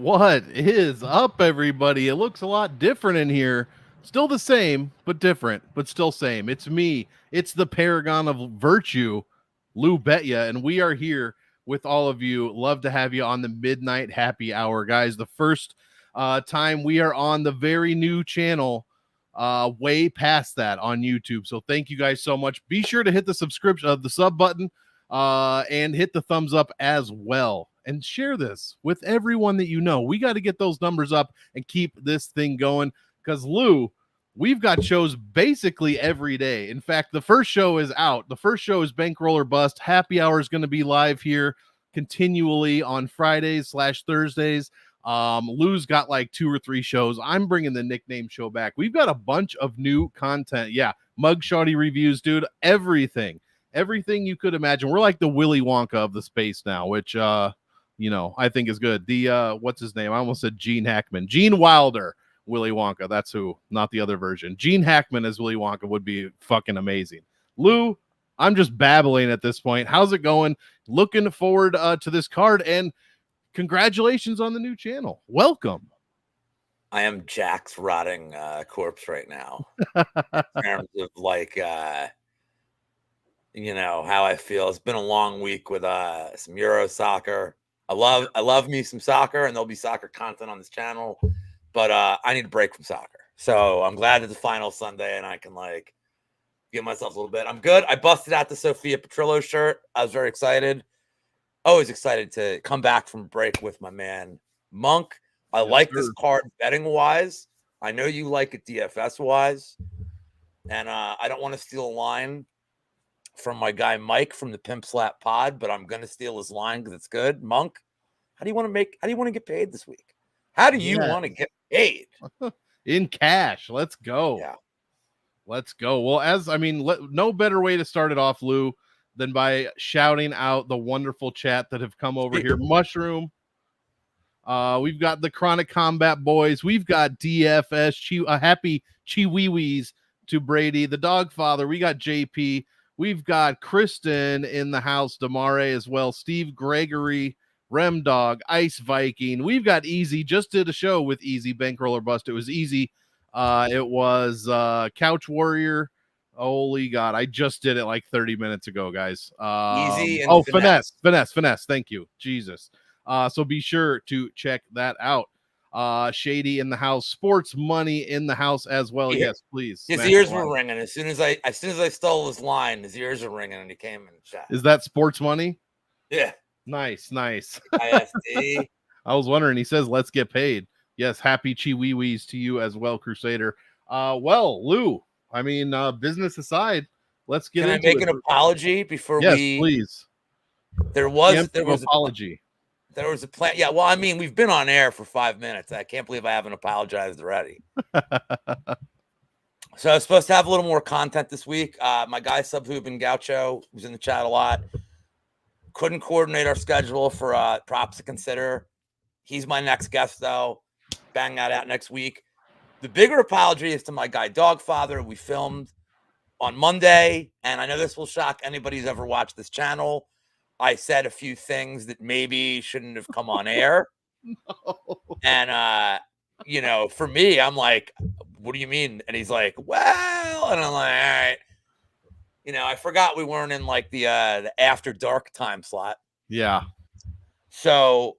What is up, everybody? It looks a lot different in here. Still the same, but different, but still same. It's me. It's the paragon of virtue, Lou Betya, and we are here with all of you. Love to have you on the midnight happy hour, guys. The first time we are on the very new channel, way past that on YouTube. So thank you guys so much. Be sure to hit the subscription, the sub button, and hit the thumbs up as well. And share this with everyone that you know. We got to get those numbers up and keep this thing going because, Lou, we've got shows basically every day. In fact, the first show is out. The first show is Bankroll or Bust. Happy Hour is going to be live here continually on Fridays/Thursdays. Lou's got like 2 or 3 shows. I'm bringing the nickname show back. We've got a bunch of new content. Yeah, mugshotty reviews, dude. Everything you could imagine. We're like the Willy Wonka of the space now, which I think is good. The what's his name? I almost said Gene Hackman. Gene Wilder, Willy Wonka. That's who, not the other version. Gene Hackman as Willy Wonka would be fucking amazing. Lou, I'm just babbling at this point. How's it going? Looking forward to this card, and congratulations on the new channel. Welcome. I am Jack's rotting corpse right now. In terms of like how I feel. It's been a long week with some Euro soccer. I love me some soccer, and there'll be soccer content on this channel, but I need a break from soccer. So I'm glad it's the final Sunday and I can like give myself a little bit. I'm good. I busted out the Sophia Petrillo shirt. I was very excited. Always excited to come back from break with my man Monk. I like this card betting wise. I know you like it DFS wise, and I don't want to steal a line from my guy Mike from the Pimp Slap Pod, but I'm gonna steal his line because it's good. Monk, how do you want to get paid this week? How do you want to get paid? In cash. Let's go. Yeah. Let's go. Well, no better way to start it off, Lou, than by shouting out the wonderful chat that have come over here. Mushroom. We've got the Chronic Combat Boys. We've got DFS. Happy Chiwiwis to Brady. The Dogfather. We got JP. We've got Kristen in the house, Damare as well, Steve Gregory, Remdog, Ice Viking. We've got Easy. Just did a show with Easy, Bankroll or Bust. It was Easy. It was Couch Warrior. Holy God, I just did it like 30 minutes ago, guys. Easy and finesse. Thank you, Jesus. So be sure to check that out. Shady in the house, Sports Money in the house as well. Yes, please. His ears were ringing as soon as I stole his line. His ears are ringing, and he came in chat. Is that Sports Money? Yeah. Nice. ISD. I was wondering. He says, "Let's get paid." Yes, happy Chiwiwis to you as well, Crusader. Well, Lou. I mean, business aside, let's get. Can I make an apology before yes, we? Yes, please. There was an apology. There was a plan. Yeah, well, I mean, we've been on air for 5 minutes. I can't believe I haven't apologized already. So I was supposed to have a little more content this week. My guy Subhoob Gaucho was in the chat a lot. Couldn't coordinate our schedule for props to consider. He's my next guest, though. Bang that out next week. The bigger apology is to my guy Dogfather. We filmed on Monday, and I know this will shock anybody who's ever watched this channel. I said a few things that maybe shouldn't have come on air. No. And, for me, I'm like, what do you mean? And he's like, well, and I'm like, all right. I forgot we weren't in like the after dark time slot. Yeah. So,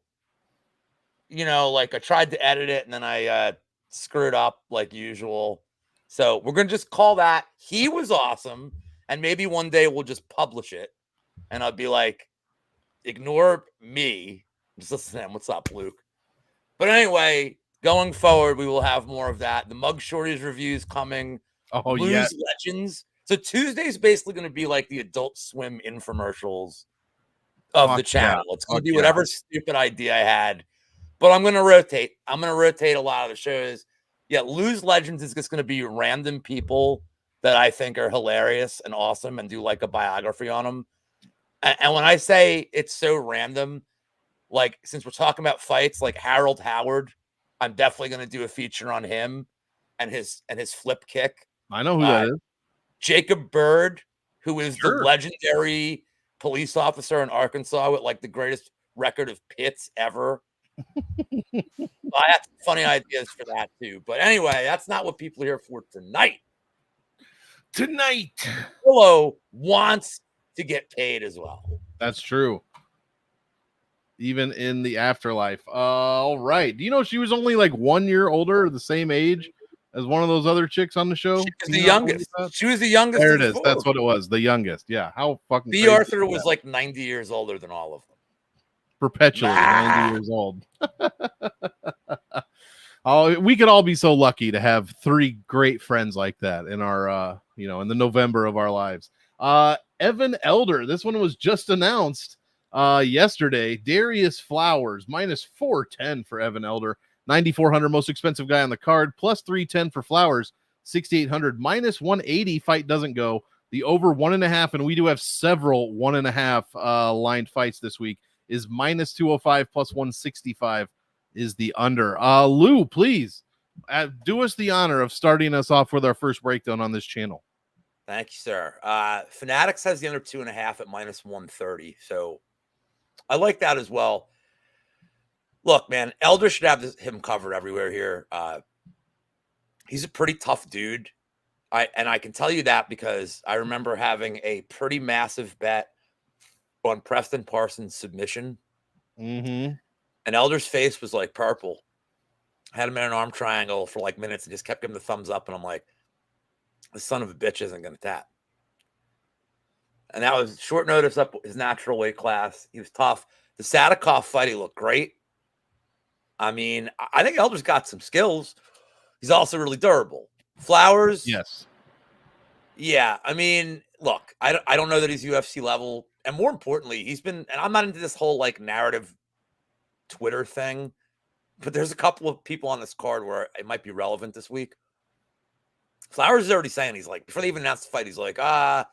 I tried to edit it and then I screwed up like usual. So we're going to just call that. He was awesome. And maybe one day we'll just publish it. And I'll be like, ignore me. Just listen to him. What's up, Luke? But anyway, going forward, we will have more of that. The Mug Shorties reviews coming. Oh, Blues yeah. Legends. So Tuesday's basically going to be like the Adult Swim infomercials of the channel. It's going to be whatever stupid idea I had. But I'm going to rotate. I'm going to rotate a lot of the shows. Yeah, Lose Legends is just going to be random people that I think are hilarious and awesome and do like a biography on them. And when I say it's so random, like since we're talking about fights, like Harold Howard, I'm definitely going to do a feature on him and his flip kick. I know who that is. Jacob Bird, who is the legendary police officer in Arkansas with like the greatest record of pits ever. I have funny ideas for that too. But anyway, that's not what people are here for tonight. Willow wants to get paid as well. That's true. Even in the afterlife. All right. Do you know she was only like 1 year older, or the same age as one of those other chicks on the show? She was the youngest. She was the youngest. There it is. That's what it was. The youngest. Yeah. How fucking B. Arthur was like 90 years older than all of them. Perpetually 90 years old. Oh, we could all be so lucky to have 3 great friends like that in our in the November of our lives. Evan Elder, this one was just announced yesterday. Darius Flowers minus 410 for Evan Elder, 9,400, most expensive guy on the card, plus 310 for Flowers, 6,800, minus 180. Fight doesn't go. The over 1.5, and we do have several 1.5 lined fights this week, is minus 205, plus 165 is the under. Lou, please do us the honor of starting us off with our first breakdown on this channel. Thank you, sir. Fanatics has the under 2.5 at minus 130. So I like that as well. Look, man, Elder should have him covered everywhere here. He's a pretty tough dude. I can tell you that because I remember having a pretty massive bet on Preston Parsons' submission. Mm-hmm. And Elder's face was like purple. I had him in an arm triangle for like minutes and just kept giving the thumbs up. And I'm like, the son of a bitch isn't going to tap. And that was short notice up his natural weight class. He was tough. The Sadikov fight, he looked great. I mean, I think Elder's got some skills. He's also really durable. Flowers. Yes. Yeah. I mean, look, I don't know that he's UFC level. And more importantly, he's been, and I'm not into this whole like narrative Twitter thing, but there's a couple of people on this card where it might be relevant this week. Flowers is already saying, he's like, before they even announced the fight, he's like, I'm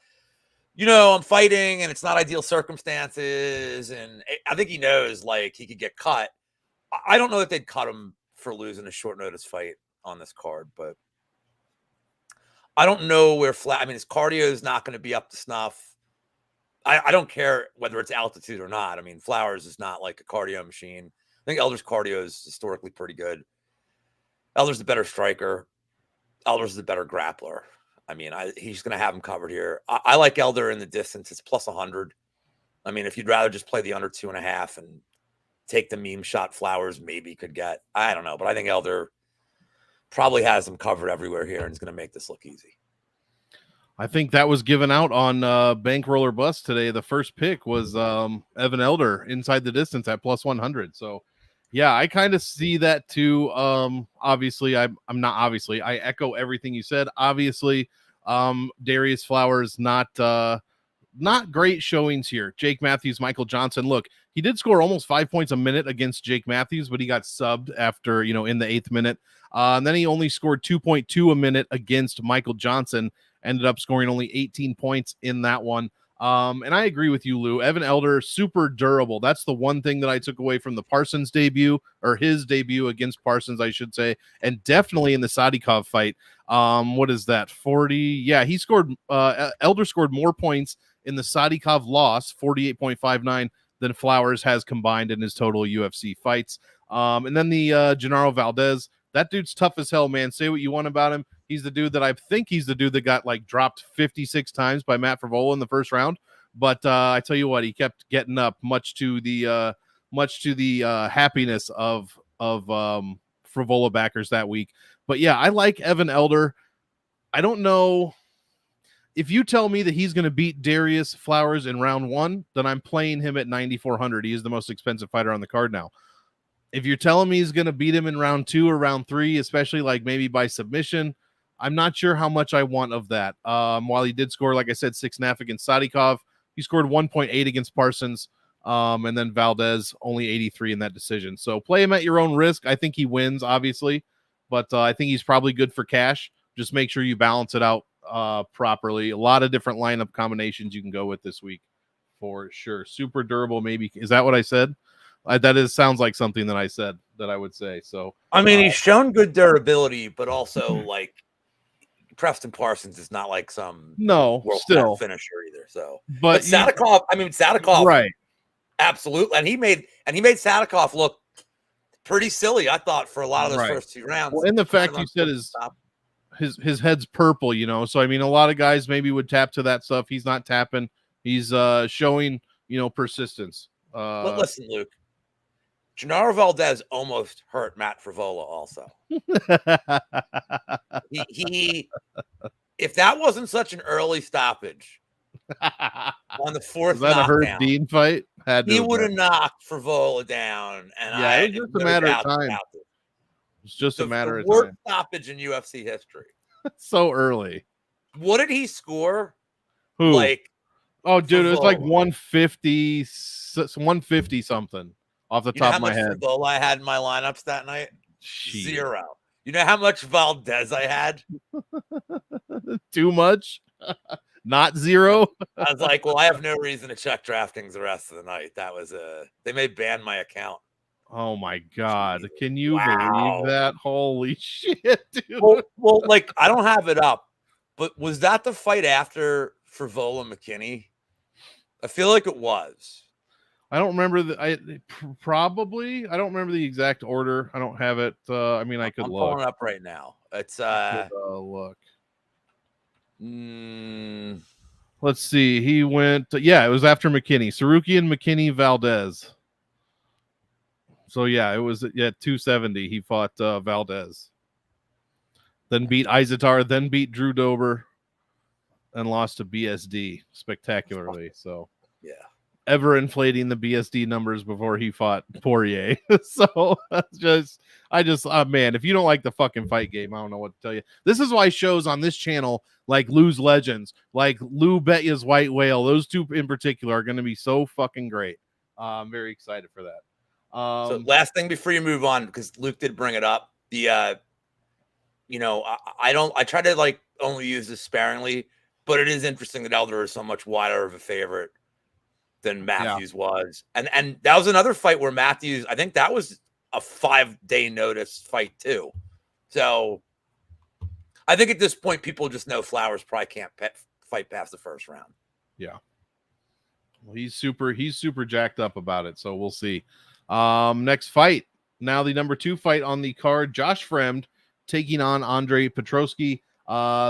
fighting and it's not ideal circumstances. And I think he knows like he could get cut. I don't know that they'd cut him for losing a short notice fight on this card, but I don't know where his cardio is not going to be up to snuff. I don't care whether it's altitude or not. I mean, Flowers is not like a cardio machine. I think Elder's cardio is historically pretty good. Elder's the better striker. Elder's the better grappler. I mean, he's going to have him covered here. I like Elder in the distance. It's plus 100. I mean, if you'd rather just play the under 2.5 and take the meme shot Flowers maybe could get, I don't know. But I think Elder probably has him covered everywhere here and is going to make this look easy. I think that was given out on Bankroller Bus today. The first pick was Evan Elder inside the distance at plus 100. So, yeah, I kind of see that too. Obviously, I echo everything you said. Obviously, Darius Flowers not great showings here. Jake Matthews, Michael Johnson. Look, he did score almost 5 points a minute against Jake Matthews, but he got subbed after in the 8th minute. And then he only scored 2.2 a minute against Michael Johnson. Ended up scoring only 18 points in that one. And I agree with you, Lou. Evan Elder, super durable. That's the one thing that I took away from the Parsons debut, or his debut against Parsons, I should say. And definitely in the Sadikov fight. What is that? 40. Yeah, he scored, Elder scored more points in the Sadikov loss, 48.59, than Flowers has combined in his total UFC fights. And then the Gennaro Valdez, that dude's tough as hell, man. Say what you want about him. He's the dude that I think he's the dude that got like dropped 56 times by Matt Frivola in the first round. But I tell you what, he kept getting up, much to the happiness of Frivola backers that week. But yeah, I like Evan Elder. I don't know if you tell me that he's going to beat Darius Flowers in round 1, then I'm playing him at 9,400. He is the most expensive fighter on the card now. If you're telling me he's going to beat him in round 2 or round 3, especially like maybe by submission, I'm not sure how much I want of that. While he did score, like I said, 6.5 against Sadikov, he scored 1.8 against Parsons, and then Valdez only 83 in that decision. So play him at your own risk. I think he wins, obviously, but I think he's probably good for cash. Just make sure you balance it out properly. A lot of different lineup combinations you can go with this week for sure. Super durable, maybe. Is that what I said? Sounds like something that I said that I would say. So I mean, he's shown good durability, but also like Preston Parsons is not like some world-class finisher either. So, but Sadikov, right? Absolutely, and he made Sadikov look pretty silly, I thought, for a lot of those Right. first 2 rounds. Well, and the fact you said his head's purple, you know. So I mean, a lot of guys maybe would tap to that stuff. He's not tapping. He's showing, you know, persistence. Listen, Luke. Genaro Valdez almost hurt Matt Frivola also. he if that wasn't such an early stoppage on the 4th Was that a Hurt knockdown, Dean fight? he would have knocked Frivola down. And yeah, it was just a matter of time. It's just a matter of worst time. stoppage in UFC history. So early. What did he score? Who? Like, oh, dude, Frivola. It was like 150 something off the top of my head. Frivola I had in my lineups that night? Jeez. 0. You know how much Valdez I had? Too much? Not 0? I was like, well, I have no reason to check DraftKings the rest of the night. That was they may ban my account. Oh my God. Can you believe that? Holy shit, dude. Well, like, I don't have it up, but was that the fight after Frivola McKinney? I feel like it was. I don't remember probably. I don't remember the exact order. I don't have it. I mean, I could look. I'm pulling it up right now. It's look. Mm. Let's see. He went. Yeah, it was after McKinney. Sarukian, McKinney, Valdez. So yeah, it was at 270. He fought Valdez. Then beat Izatar. Then beat Drew Dober, and lost to BSD spectacularly. So yeah. Ever inflating the BSD numbers before he fought Poirier. So man, if you don't like the fucking fight game, I don't know what to tell you. This is why shows on this channel like Lou's Legends, like Lou Betya's White Whale, those two in particular are going to be so fucking great. I'm very excited for that. So last thing before you move on, because Luke did bring it up, the you know, I try to like only use this sparingly, but it is interesting that Elder is so much wider of a favorite than Matthews was. And that was another fight where Matthews, I think that was a 5-day notice fight too. So I think at this point, people just know Flowers probably can't fight past the first round. Yeah. Well, he's super jacked up about it. So we'll see. Next fight. Now the number 2 fight on the card, Josh Fremd taking on Andre Petroski.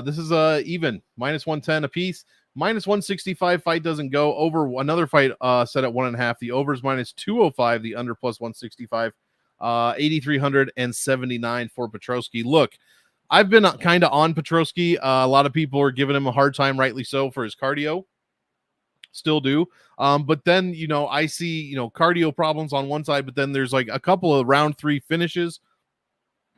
This is even -110 apiece. -165 fight doesn't go. Over another fight set at 1.5. The over is -205. The under +165. 8,379 for Petroski. Look, I've been kind of on Petroski. A lot of people are giving him a hard time, rightly so, for his cardio. Still do. But then, you know, I see, you know, cardio problems on one side, but then there's like a couple of round 3 finishes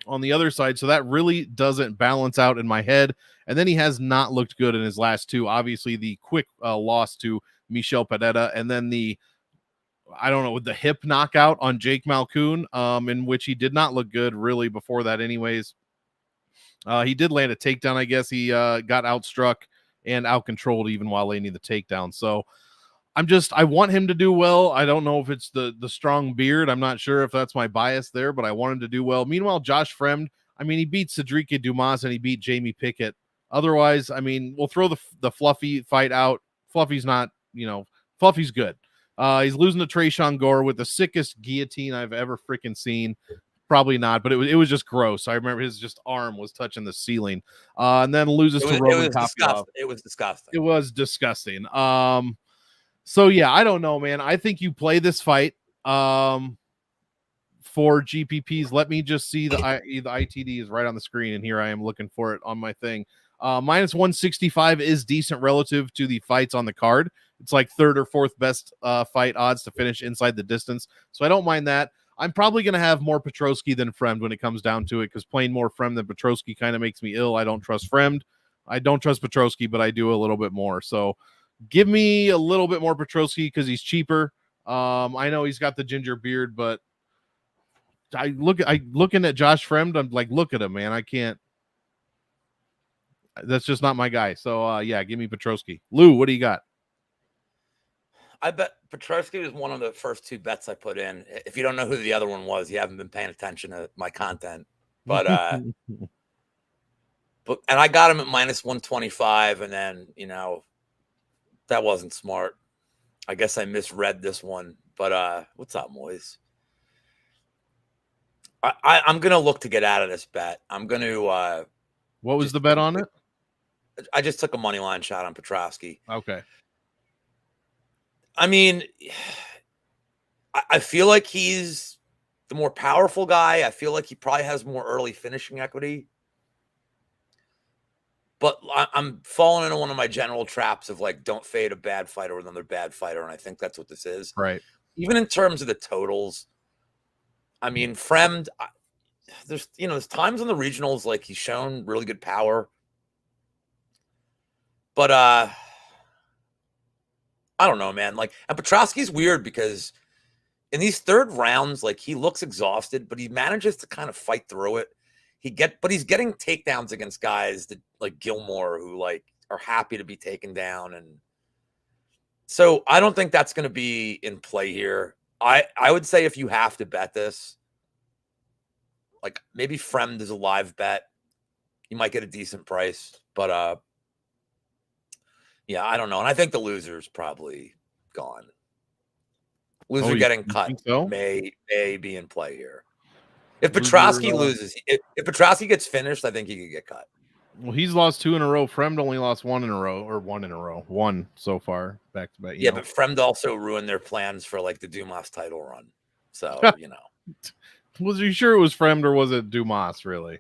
on the other side. So that really doesn't balance out in my head. And then he has not looked good in his last 2. Obviously, the quick loss to Michel Pereira, and then the, I don't know, with the hip knockout on Jake Malkoun, in which he did not look good really before that anyways. He did land a takedown. I guess he got outstruck and out-controlled even while landing the takedown. So I want him to do well. I don't know if it's the strong beard. I'm not sure if that's my bias there, but I want him to do well. Meanwhile, Josh Fremd, I mean, he beat Cedric Dumas and he beat Jamie Pickett. Otherwise, I mean, we'll throw the Fluffy fight out. Fluffy's not, you know, Fluffy's good. He's losing to Trayshawn Gore with the sickest guillotine I've ever freaking seen. Probably not, but it was just gross. I remember his just arm was touching the ceiling. And then loses to Roman Kopylov. It was disgusting. It was disgusting. So yeah, I don't know, man. I think you play this fight for GPPs. Let me just see the ITD is right on the screen, and here I am looking for it on my thing. -165 is decent relative to the fights on the card. It's like 3rd or 4th best fight odds to finish inside the distance. So I don't mind that. I'm probably going to have more Petroski than Fremd when it comes down to it, because playing more Fremd than Petroski kind of makes me ill. I don't trust Fremd. I don't trust Petroski, but I do a little bit more. So give me a little bit more Petroski because he's cheaper. I know he's got the ginger beard, but looking at Josh Fremd, I'm like, look at him, man. I can't. That's just not my guy. So yeah, give me Petroski. Lou, what do you got? I bet Petroski was one of the first 2 bets I put in. If you don't know who the other one was, you haven't been paying attention to my content. But and I got him at -125, and then, you know, that wasn't smart. I guess I misread this one. But what's up, Moise? I'm gonna look to get out of this bet. I'm gonna. What was the bet on it? I just took a money line shot on Petrovsky. Okay. I mean, I feel like he's the more powerful guy. I feel like he probably has more early finishing equity. But I'm falling into one of my general traps of like, don't fade a bad fighter with another bad fighter. And I think that's what this is. Right. Even in terms of the totals, I mean, Fremd, there's times in the regionals like he's shown really good power. But I don't know, man. Like, and Petrovsky's weird because in these third rounds, like he looks exhausted, but he manages to kind of fight through it. But he's getting takedowns against guys that like Gilmore who like are happy to be taken down. And so I don't think that's going to be in play here. I would say if you have to bet this, like maybe Fremd is a live bet. You might get a decent price, but yeah, I don't know. And I think the loser's probably gone. Loser getting cut may be in play here. If Petrovsky loses, if Petrovsky gets finished, I think he could get cut. Well, he's lost 2 in a row. Fremd only lost 1 in a row, or 1 in a row. 1 so far, back to back. Yeah, but Fremd also ruined their plans for like the Dumas title run. So, Was you sure it was Fremd or was it Dumas really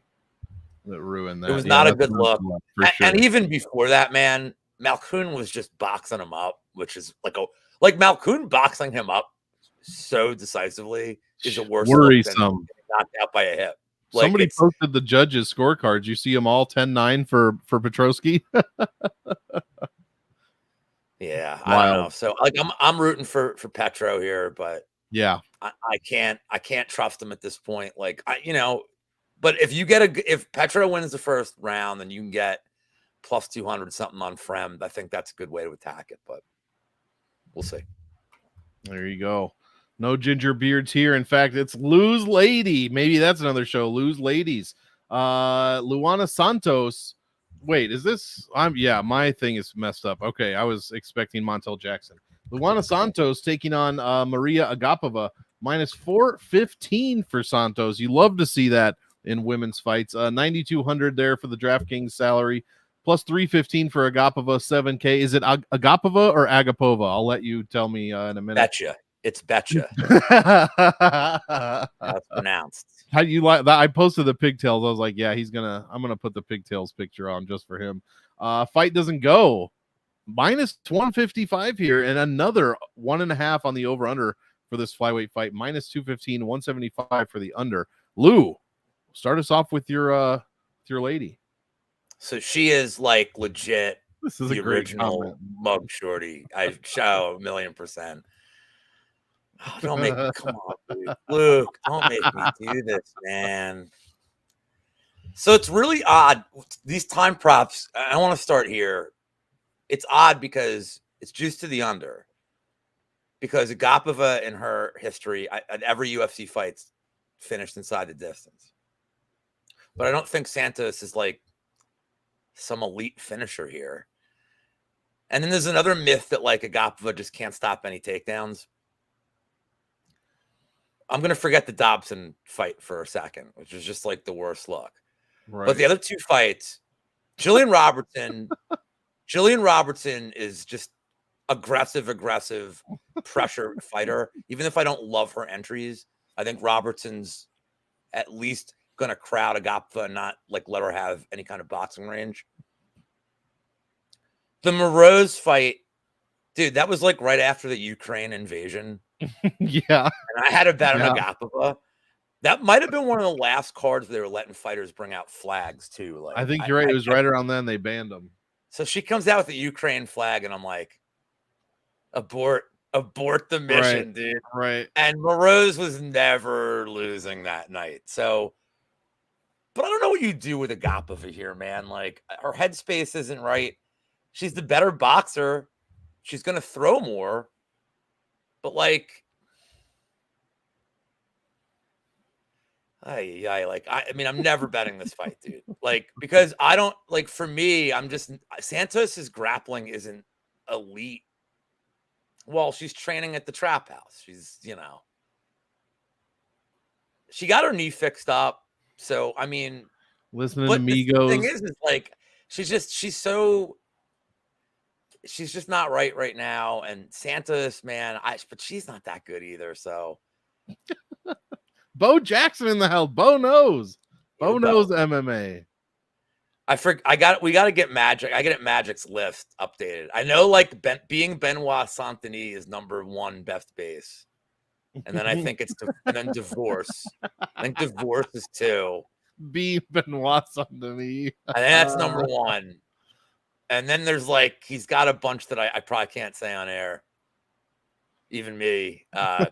that ruined that? It was not a good look. And even before that, man, Malkoun was just boxing him up, which is like Malkoun boxing him up so decisively is a worse worrisome. Knocked out by a hip. Like, somebody posted the judges' scorecards. You see them all 10-9 for Petrovsky. Yeah, I don't know. So like I'm rooting for Petro here, but yeah, I can't trust him at this point. Like but if Petro wins the first round, then you can get plus 200 something on Fremd. I think that's a good way to attack it, but we'll see. There you go. No ginger beards here. In fact, it's Lou's Lady. Maybe that's another show. Lou's Ladies. Luana Santos. Wait, is this? My thing is messed up. Okay, I was expecting Montel Jackson. Luana Santos taking on Maria Agapova. Minus 415 for Santos. You love to see that in women's fights. 9,200 there for the DraftKings salary. Plus 315 for Agapova, 7K. Is it Agapova or Agapova? I'll let you tell me in a minute. Betcha. It's Betcha. That's pronounced. How do you like that? I posted the pigtails. I was like, yeah, I'm gonna put the pigtails picture on just for him. Fight doesn't go. Minus 155 here, and another 1.5 on the over-under for this flyweight fight. Minus 215, 175 for the under. Lou, start us off with your lady. So she is like legit. This is the a great original comment. mug shorty. I show 1,000,000%. Oh, don't make me come on, dude. Luke, don't make me do this, man. So it's really odd. These time props, I want to start here. It's odd because it's juiced to the under. Because Agapova in her history, at every UFC fights, finished inside the distance. But I don't think Santos is like some elite finisher here. And then there's another myth that like Agapova just can't stop any takedowns. I'm going to forget the Dobson fight for a second, which was just like the worst look. Right. But the other two fights, Julian Robertson is just aggressive pressure fighter. Even if I don't love her entries, I think Robertson's at least going to crowd Agapova and not like let her have any kind of boxing range. The Moroz fight, dude, that was like right after the Ukraine invasion. Yeah. And I had a bet on Agapova. That might have been one of the last cards they were letting fighters bring out flags too. Like I think you're right. It was right around then they banned them. So she comes out with the Ukraine flag, and I'm like, abort the mission, dude. Right. And Moroz was never losing that night. So, but I don't know what you do with Agapova here, man. Like her headspace isn't right. She's the better boxer. She's gonna throw more. But like, I mean, I'm never betting this fight, dude. Like, because I don't like. For me, Santos's grappling isn't elite. Well, she's training at the trap house. She's she got her knee fixed up. So, I mean, Listening but to the thing Migos. is like, she's just not right now. And Santos, man, but she's not that good either. So, Bo Jackson in the house. Bo knows. Bo knows MMA. We got to get Magic. I get Magic's list updated. I know like being Benoit Saint-Denis is #1 best base. And then I think and then Divorce. I think Divorce is 2. B Benoit Saint-Denis. I think that's #1. And then there's like, he's got a bunch that I probably can't say on air. Even me. Not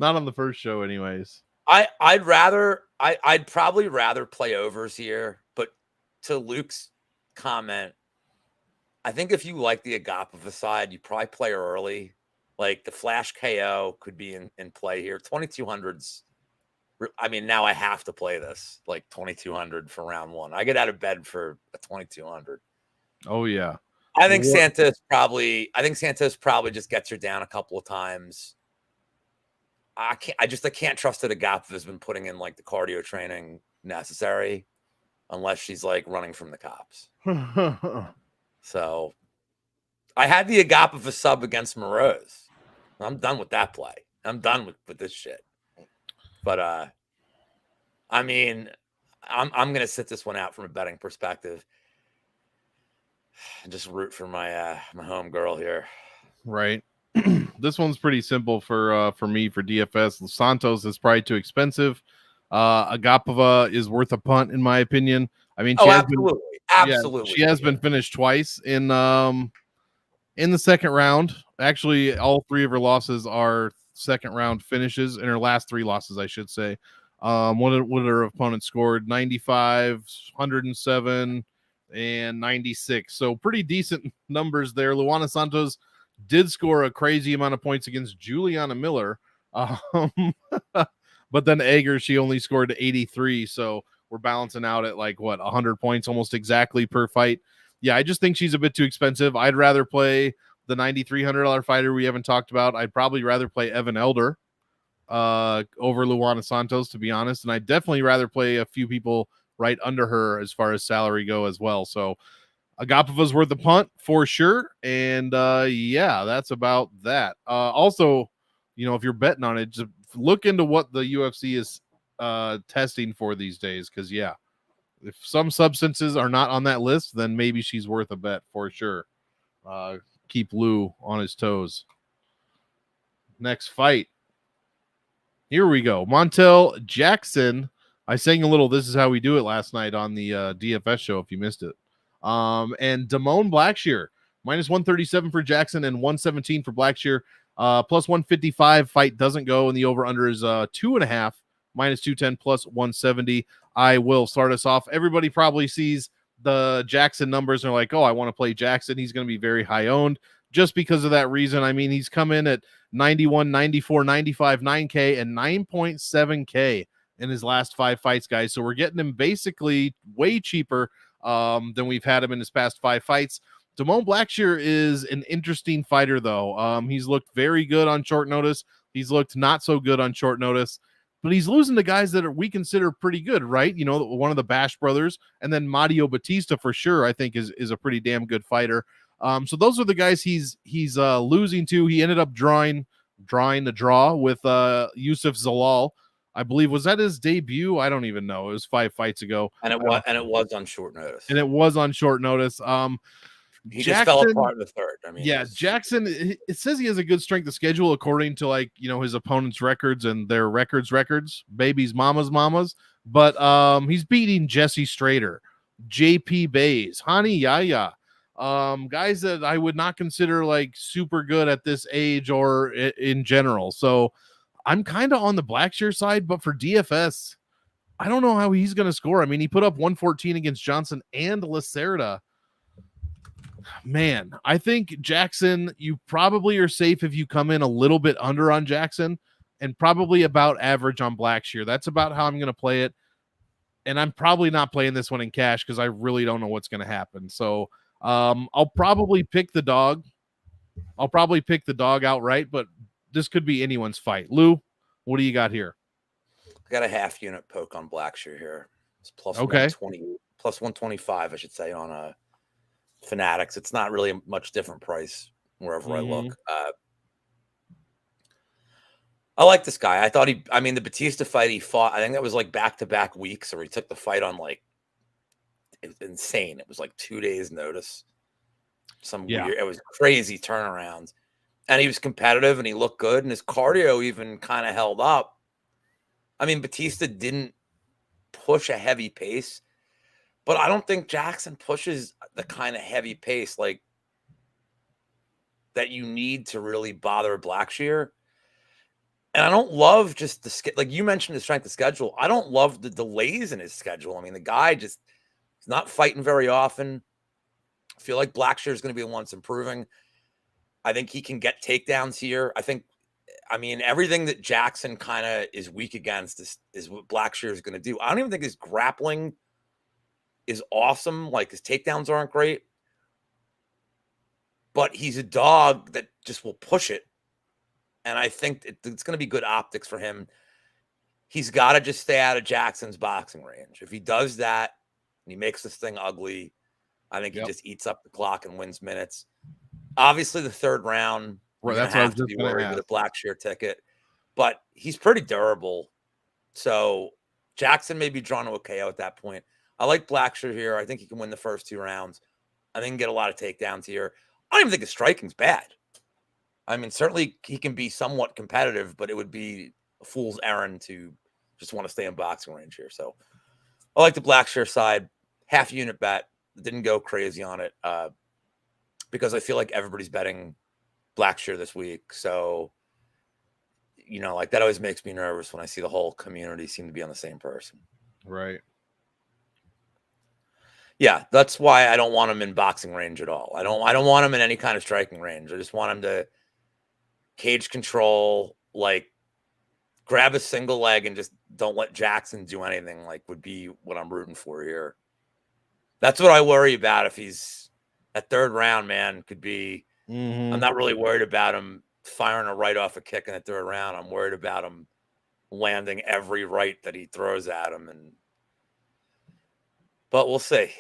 on the first show anyways. I'd probably rather play overs here, but to Luke's comment, I think if you like the Agapova side, you probably play her early. Like the flash KO could be in play here. 2200s. I mean, now I have to play this like 2200 for round 1. I get out of bed for a 2200. Oh yeah. I think Santos probably just gets her down a couple of times. I can't trust that Agapova has been putting in like the cardio training necessary unless she's like running from the cops. So I had the Agapova sub against Moroz. I'm done with that play. I'm done with this shit. But I mean, I'm gonna sit this one out from a betting perspective and just root for my my home girl here. Right. This one's pretty simple for me for DFS. Santos is probably too expensive. Agapova is worth a punt in my opinion. I mean, absolutely. She has been finished twice in the second round. Actually, all 3 of her losses are second round finishes, in her last 3 losses, I should say. What her opponents scored? 95, 107, and 96. So pretty decent numbers there. Luana Santos did score a crazy amount of points against Juliana Miller. But then Ager, she only scored 83. So we're balancing out at like 100 points almost exactly per fight. Yeah, I just think she's a bit too expensive. I'd rather play the $9,300 fighter we haven't talked about. I'd probably rather play Evan Elder over Luana Santos, to be honest. And I'd definitely rather play a few people right under her as far as salary go as well. So Agapova's worth the punt for sure. And yeah, that's about that. Also, if you're betting on it, just look into what the UFC is testing for these days. Because, yeah, if some substances are not on that list, then maybe she's worth a bet for sure. Keep Lou on his toes. Next fight. Here we go. Montel Jackson. I sang a little This Is How We Do It last night on the DFS show if you missed it. And Damone Blacksher. -137 for Jackson and 117 for Blacksher. Plus 155. Fight doesn't go, and the over-under is 2.5. -210 plus 170. I will start us off. Everybody probably sees the Jackson numbers and are like, oh, I want to play Jackson. He's going to be very high owned just because of that reason. I mean, he's come in at 91, 94, 95, 9K, and 9.7K in his last 5 fights, guys. So we're getting him basically way cheaper than we've had him in his past 5 fights. Damone Blacksher is an interesting fighter, though. He's looked very good on short notice. He's looked not so good on short notice. But he's losing to guys that we consider pretty good, right? One of the Bash brothers, and then Mario Batista for sure, I think is a pretty damn good fighter. So those are the guys he's losing to. He ended up drawing the draw with Yusuf Zalal. I believe, was that his debut? I don't even know. It was 5 fights ago. And it was on short notice. He Jackson, just fell apart in the third. I mean, yeah, Jackson, it says he has a good strength of schedule according to his opponent's records and their records, babies, mamas. But he's beating Jesse Strader, JP Bays, Hani Yaya, guys that I would not consider like super good at this age or in general. So I'm kind of on the Blacksher side, but for DFS, I don't know how he's going to score. I mean, he put up 114 against Johnson and Lacerda. Man, I think Jackson, you probably are safe if you come in a little bit under on Jackson and probably about average on Blacksher. That's about how I'm going to play it. And I'm probably not playing this one in cash because I really don't know what's going to happen. So I'll probably pick the dog. I'll probably pick the dog outright, but this could be anyone's fight. Lou, what do you got here? got a half unit poke on Blacksher here. It's plus Okay. 120, plus 125, I should say, on Fanatics. It's not really a much different price wherever I look. I like this guy. I thought the Batista fight he fought, I think that was like back-to-back weeks, or he took the fight on like, it was insane. It was like 2 days notice. Weird, it was crazy turnarounds. And he was competitive and he looked good and his cardio even kind of held up. I mean, Batista didn't push a heavy pace, but I don't think Jackson pushes the kind of heavy pace like that you need to really bother Blacksher. And I don't love just like you mentioned, the strength of schedule. I don't love the delays in his schedule. I mean, the guy just is not fighting very often. I feel like Blacksher is going to be the one that's improving. I think he can get takedowns here. I mean, everything that Jackson kind of is weak against is what Blacksher is going to do. I don't even think his grappling is awesome. Like, his takedowns aren't great. But he's a dog that just will push it. And I think it's going to be good optics for him. He's got to just stay out of Jackson's boxing range. If he does that and he makes this thing ugly, I think he just eats up the clock and wins minutes. Obviously, the third round, we're going to have to be worried with a Blacksher ticket. But he's pretty durable. So Jackson may be drawn to a KO at that point. I like Blacksher here. I think he can win the first 2 rounds. I think he can get a lot of takedowns here. I don't even think his striking's bad. I mean, certainly he can be somewhat competitive, but it would be a fool's errand to just want to stay in boxing range here. So I like the Blacksher side. Half unit bet. Didn't go crazy on it because I feel like everybody's betting Blacksher this week. So, like that always makes me nervous when I see the whole community seem to be on the same person. Right. Yeah, that's why I don't want him in boxing range at all. I don't want him in any kind of striking range. I just want him to cage control, like grab a single leg and just don't let Jackson do anything, like would be what I'm rooting for here. That's what I worry about. If he's at third round, man, could be, I'm not really worried about him firing a right off a kick in the third round. I'm worried about him landing every right that he throws at him. But we'll see.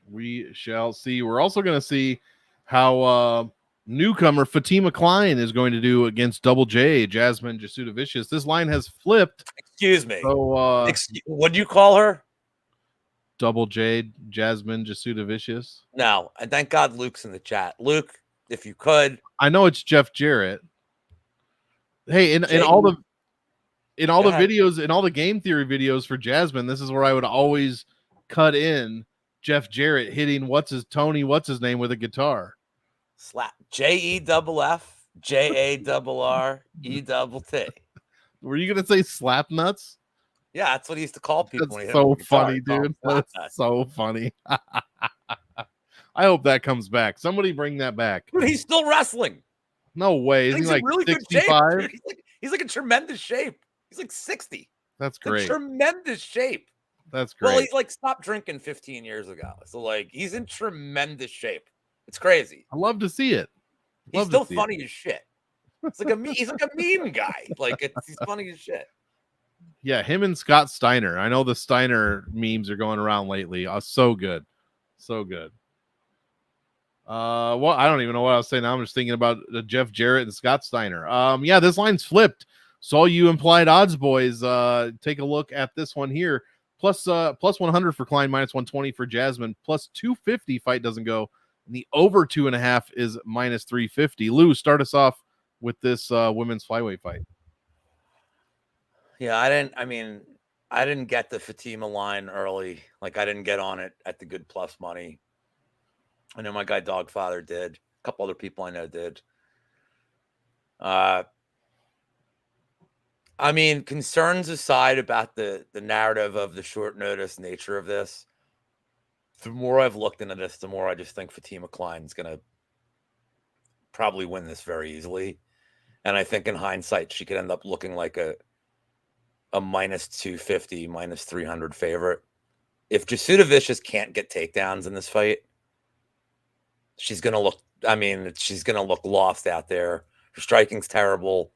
We shall see. We're also going to see how newcomer Fatima Klein is going to do against Double J, Jasmine Jasudavicius. This line has flipped. Excuse me. So, what'd you call her? Double J, Jasmine Jasudavicius. No, and thank God Luke's in the chat. Luke, if you could. I know it's Jeff Jarrett. Hey, in all the videos, in all the game theory videos for Jasmine, this is where I would always cut in Jeff Jarrett hitting what's his name with a guitar. Slap JEFF JARRET. Were you gonna say slap nuts? Yeah, that's what he used to call people. That's so funny, dude. That's so funny. I hope that comes back. Somebody bring that back. Dude, he's still wrestling. No way. Isn't he like really 65? Good shape, he's like in tremendous shape. He's like 60. That's great. Tremendous shape. That's great. Well, he's like stopped drinking 15 years ago. So like he's in tremendous shape. It's crazy. I love to see it. He's still funny as shit. It's like he's like a meme guy. Like he's funny as shit. Yeah, him and Scott Steiner. I know the Steiner memes are going around lately. So good. So good. Well, I don't even know what I was saying now. I'm just thinking about Jeff Jarrett and Scott Steiner. Yeah, this line's flipped. So all you implied odds boys, take a look at this one here. Plus 100 for Klein, minus 120 for Jasmine, plus 250 fight doesn't go. And the over 2.5 is minus 350. Lou, start us off with this women's flyweight fight. Yeah, I didn't get the Fatima line early. Like I didn't get on it at the good plus money. I know my guy Dogfather did. A couple other people I know did. I mean, concerns aside about the narrative of the short notice nature of this, the more I've looked into this, the more I just think Fatima Klein's going to probably win this very easily. And I think in hindsight, she could end up looking like a minus 250, minus 300 favorite. If Jasudavicius can't get takedowns in this fight, she's going to look lost out there. Her striking's terrible.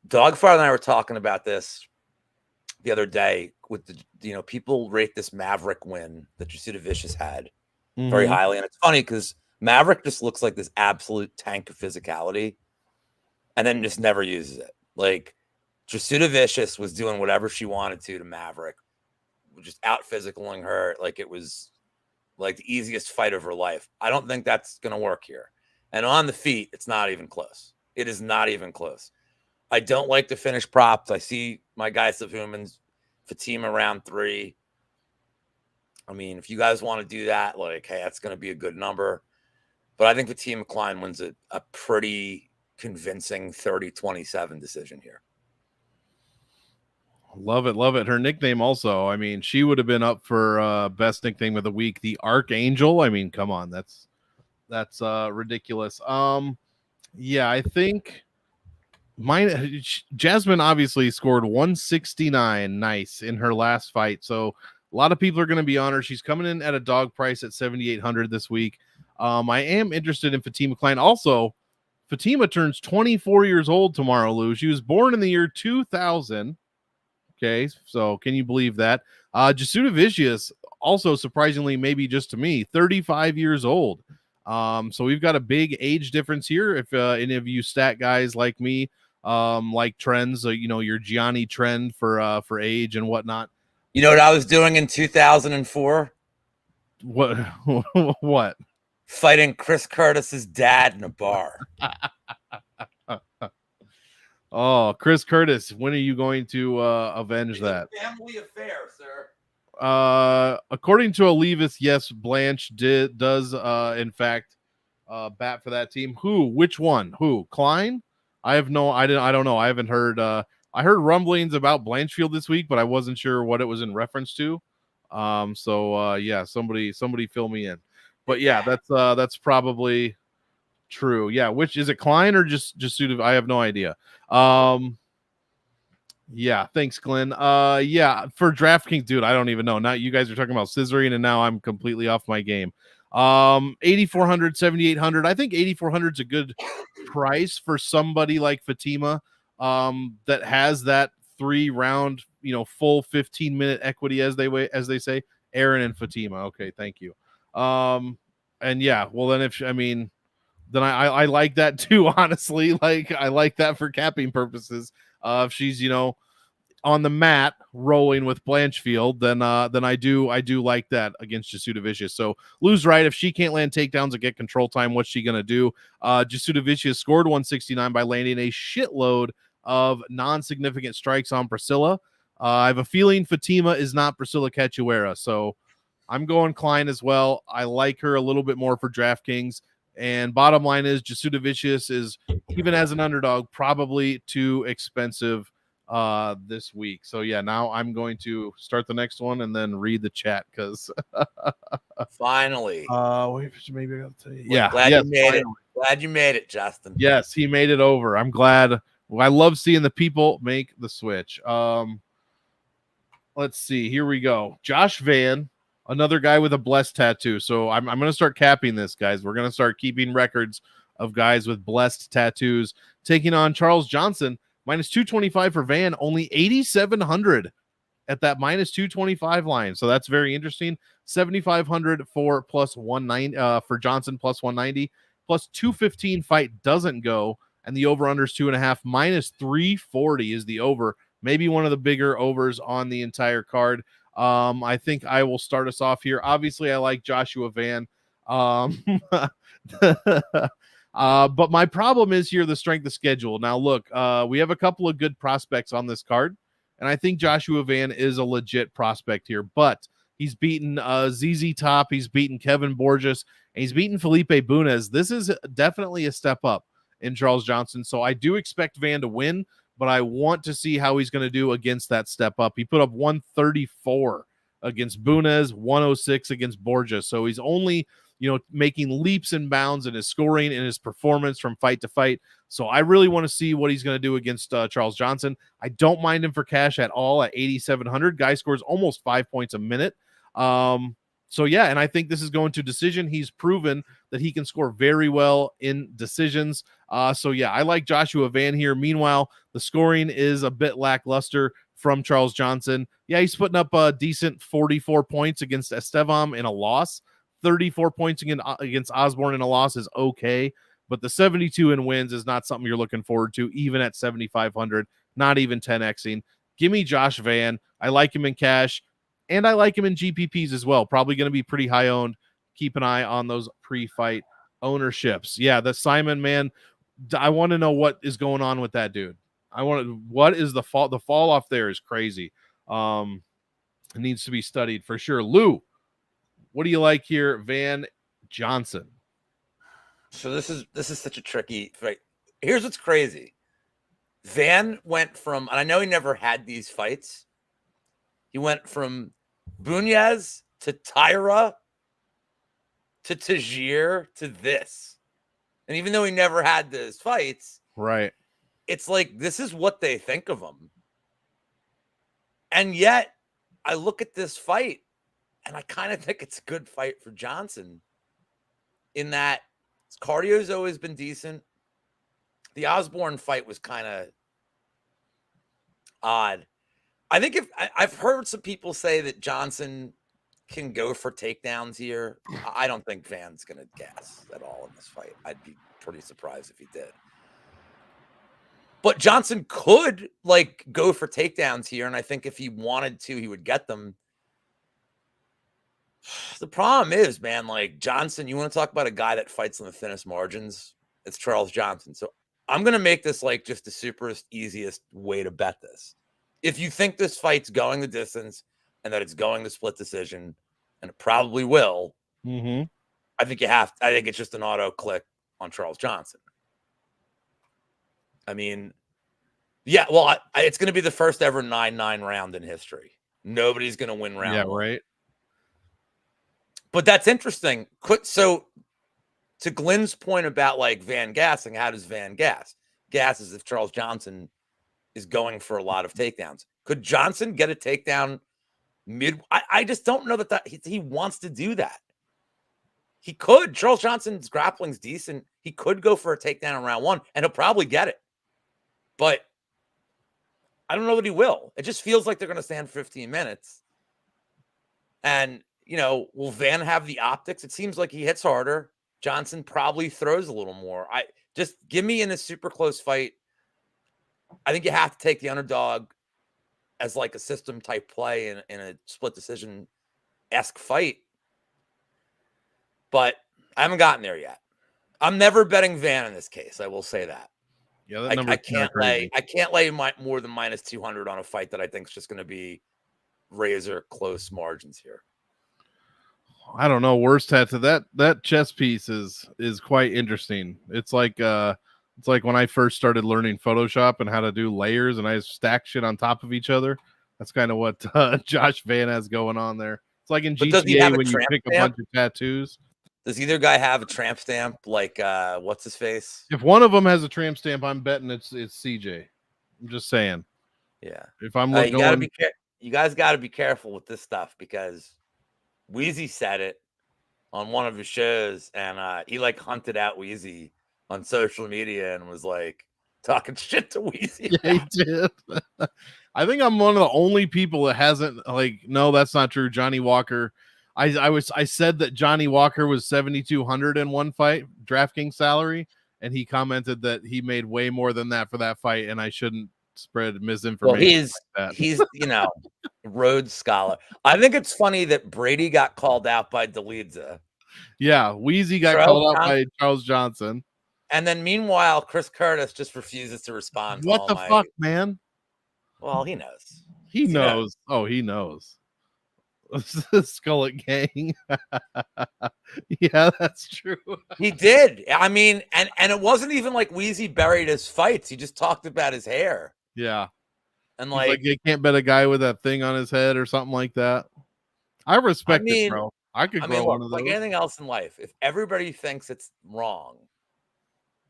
Dogfire and I were talking about this the other day with the, people rate this Maverick win that Jusuda Vicious had very highly. And it's funny because Maverick just looks like this absolute tank of physicality and then just never uses it. Like Jusuda Vicious was doing whatever she wanted to Maverick, just out physicaling her like it was like the easiest fight of her life. I don't think that's going to work here. And on the feet, it's not even close. It is not even close. I don't like the finished props. I see my guys of humans, Fatima round 3. I mean, if you guys want to do that, like, hey, that's going to be a good number. But I think Fatima Klein wins a pretty convincing 30-27 decision here. Love it, love it. Her nickname also, I mean, she would have been up for best nickname of the week, the Archangel. I mean, come on, that's ridiculous. Yeah, I think Jasmine obviously scored 169 nice in her last fight, so a lot of people are going to be on her. She's coming in at a dog price at 7,800 this week. I am interested in Fatima Klein. Also, Fatima turns 24 years old tomorrow, Lou. She was born in the year 2000. Okay, so can you believe that? Jusuda Vicious, also surprisingly, maybe just to me, 35 years old. So we've got a big age difference here. If any of you stat guys like me, like trends, your Gianni trend for age and whatnot. You know what I was doing in 2004? What? What? Fighting Chris Curtis's dad in a bar. Oh, Chris Curtis, when are you going to avenge that? Family affair, sir. According to Olivas, yes, Blanche does in fact bat for that team. Who? Which one? Who? Klein? I don't know. I don't haven't heard I heard rumblings about Blanchfield this week, but I wasn't sure what it was in reference to. Yeah, somebody fill me in. But yeah, that's probably true. Yeah, which is it, Klein or just Jusuda? I have no idea. Yeah, thanks, Glenn. Yeah, for DraftKings, dude, I don't even know. Now you guys are talking about scissoring, and now I'm completely off my game. 8,400, 7,800. I think 8,400 is a good price for somebody like Fatima, that has that 3-round, full 15-minute equity, as they say. Aaron and Fatima. Okay, thank you. And yeah, well then then I like that too, honestly. Like I like that for capping purposes. If she's, on the mat rolling with Blanchfield, then I do like that against Jusuda Vicious. So Lou's right. If she can't land takedowns and get control time, what's she gonna do? Jusuda Vicious scored 169 by landing a shitload of non-significant strikes on Priscilla. I have a feeling Fatima is not Priscilla Cachoeira, so I'm going Klein as well. I like her a little bit more for DraftKings. And bottom line is Jusuda Vicious is, even as an underdog, probably too expensive this week. So yeah, now I'm going to start the next one and then read the chat because finally. Wait, maybe I gotta tell you. Yeah, glad you made it. Glad you made it, Justin. Yes, he made it over. I'm glad. I love seeing the people make the switch. Let's see. Here we go. Josh Van, another guy with a blessed tattoo. So I'm going to start capping this, guys. We're going to start keeping records of guys with blessed tattoos. Taking on Charles Johnson, minus 225 for Van, only 8,700 at that minus 225 line. So that's very interesting. 7,500 for plus 190 for Johnson, plus 190, plus 215 fight doesn't go. And the over-under is 2.5. Minus 340 is the over. Maybe one of the bigger overs on the entire card. I think I will start us off here. Obviously, I like Joshua Van. But my problem is here the strength of schedule. Now, look, we have a couple of good prospects on this card, and I think Joshua Van is a legit prospect here. But he's beaten ZZ Top, he's beaten Kevin Borges, and he's beaten Felipe Bunez. This is definitely a step up in Charles Johnson. So I do expect Van to win, but I want to see how he's going to do against that step up. He put up 134 against Bunez, 106 against Borges. So he's only, making leaps and bounds in his scoring and his performance from fight to fight. So I really want to see what he's going to do against Charles Johnson. I don't mind him for cash at all at 8,700. Guy scores almost 5 points a minute. So So yeah, and I think this is going to decision. He's proven that he can score very well in decisions. So yeah, I like Joshua Van here. Meanwhile, the scoring is a bit lackluster from Charles Johnson. Yeah, he's putting up a decent 44 points against Estevam in a loss. 34 points against Osborne in a loss is okay, but the 72 in wins is not something you're looking forward to, even at 7,500, not even 10xing. Give me Josh Van. I like him in cash. And I like him in GPPs as well. Probably going to be pretty high owned. Keep an eye on those pre-fight ownerships. Yeah, the Simon, man, I want to know what is going on with that dude. What is the fall? The fall off there is crazy. It needs to be studied for sure. Lou, what do you like here? Van Johnson. So this is such a tricky fight. Here's what's crazy. Van went from, and I know he never had these fights. He went from Bunez to Tyra to Tajir to this. And even though he never had those fights, right, it's like this is what they think of him. And yet I look at this fight and I kind of think it's a good fight for Johnson in that his cardio's always been decent. The Osborne fight was kind of odd. I think I've heard some people say that Johnson can go for takedowns here. I don't think Van's going to gas at all in this fight. I'd be pretty surprised if he did. But Johnson could like go for takedowns here, and I think if he wanted to, he would get them. The problem is, man, like Johnson, you want to talk about a guy that fights on the thinnest margins? It's Charles Johnson. So I'm going to make this like just the superest, easiest way to bet this. If you think this fight's going the distance and that it's going the split decision, and it probably will, I think I think it's just an auto click on Charles Johnson. I mean, yeah, well, it's going to be the first ever 9-9 round in history. Nobody's going to win round one. Right. But that's interesting. So to Glenn's point about like Van gassing, how does Van gas? Gas is if Charles Johnson is going for a lot of takedowns. Could Johnson get a takedown mid? I just don't know that he wants to do that. He could. Charles Johnson's grappling's decent. He could go for a takedown in round one, and he'll probably get it. But I don't know that he will. It just feels like they're going to stand 15 minutes. And, you know, will Van have the optics? It seems like he hits harder. Johnson probably throws a little more. Just give me in a super close fight. I think you have to take the underdog as like a system type play in a split decision-esque fight. But I haven't gotten there yet. I'm never betting Van in this case. I will say that. Yeah, that number I can't lay more than minus 200 on a fight that I think is just going to be razor close margins here. I don't know. Worst tattoo. That chess piece is quite interesting. It's like when I first started learning Photoshop and how to do layers, and I stack shit on top of each other. That's kind of what Josh Van has going on there. It's like in GTA when you pick a bunch of tattoos. Does either guy have a tramp stamp? Like what's his face? If one of them has a tramp stamp, I'm betting it's CJ. I'm just saying. Yeah. If I'm looking, you guys got to be careful with this stuff because Wheezy said it on one of his shows, and he like hunted out Wheezy on social media and was like talking shit to Wheezy. Yeah, he did. I think I'm one of the only people that hasn't like. No, that's not true. Johnny Walker. I said that Johnny Walker was 7,200 in one fight DraftKings salary, and he commented that he made way more than that for that fight, and I shouldn't spread misinformation. Well, he's Rhodes Scholar. I think it's funny that Brady got called out by Delidza. Yeah, Wheezy got called out by Charles Johnson. And then meanwhile, Chris Curtis just refuses to respond. What the fuck, man? Well, he knows. He knows. Oh, he knows. Skullet gang. Yeah, that's true. He did. I mean, and it wasn't even like Wheezy buried his fights. He just talked about his hair. Yeah. And like you can't bet a guy with that thing on his head or something like that. I respect it, bro. I could grow one of those. Like anything else in life, if everybody thinks it's wrong,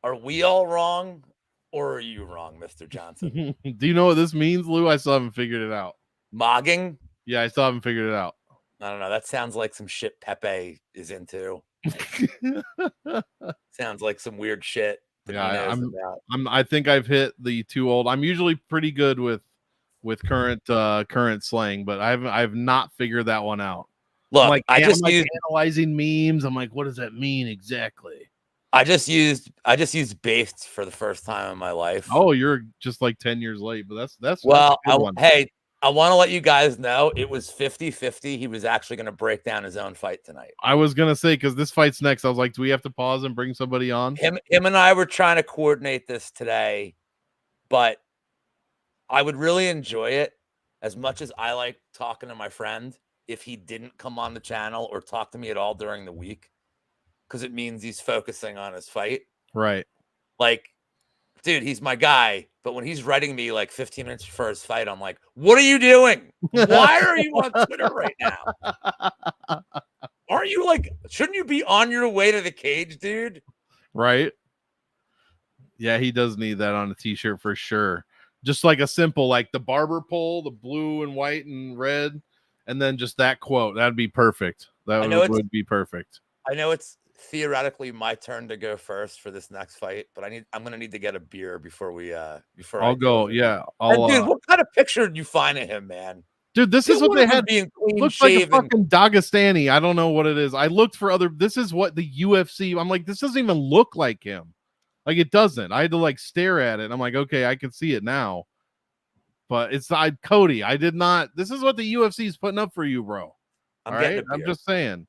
are we all wrong or are you wrong, Mr. Johnson? Do you know what this means, Lou? I still haven't figured it out. Mogging? Yeah, I still haven't figured it out. I don't know. That sounds like some shit Pepe is into. Sounds like some weird shit that he knows about. I think I've hit the too old. I'm usually pretty good with current slang, but I've not figured that one out. Look, I'm analyzing memes. I'm like, what does that mean exactly? I just used based for the first time in my life. Oh, you're just like 10 years late, but that's well. That's a good one. Hey, I want to let you guys know it was 50-50. He was actually going to break down his own fight tonight. I was gonna say, because this fight's next. I was like, do we have to pause and bring somebody on? Him and I were trying to coordinate this today, but I would really enjoy it as much as I like talking to my friend if he didn't come on the channel or talk to me at all during the week, because it means he's focusing on his fight. Right. Like, dude, he's my guy. But when he's writing me like 15 minutes before his fight, I'm like, what are you doing? Why are you on Twitter right now? Aren't you like, shouldn't you be on your way to the cage, dude? Right. Yeah, he does need that on a t-shirt for sure. Just like a simple, like the barber pole, the blue and white and red, and then just that quote. That'd be perfect. That would be perfect. I know it's theoretically my turn to go first for this next fight, but I'm gonna need to get a beer before I'll go. Yeah. Dude, what kind of picture did you find of him, man? Dude, this is what they had. Being clean looks shaven. like a fucking Dagestani. I don't know what it is. I looked for other. This is what the UFC. I'm like, this doesn't even look like him. Like, it doesn't. I had to like stare at it. I'm like, okay, I can see it now. But it's not Cody. I did not. This is what the UFC is putting up for you, bro. All right. I'm just saying.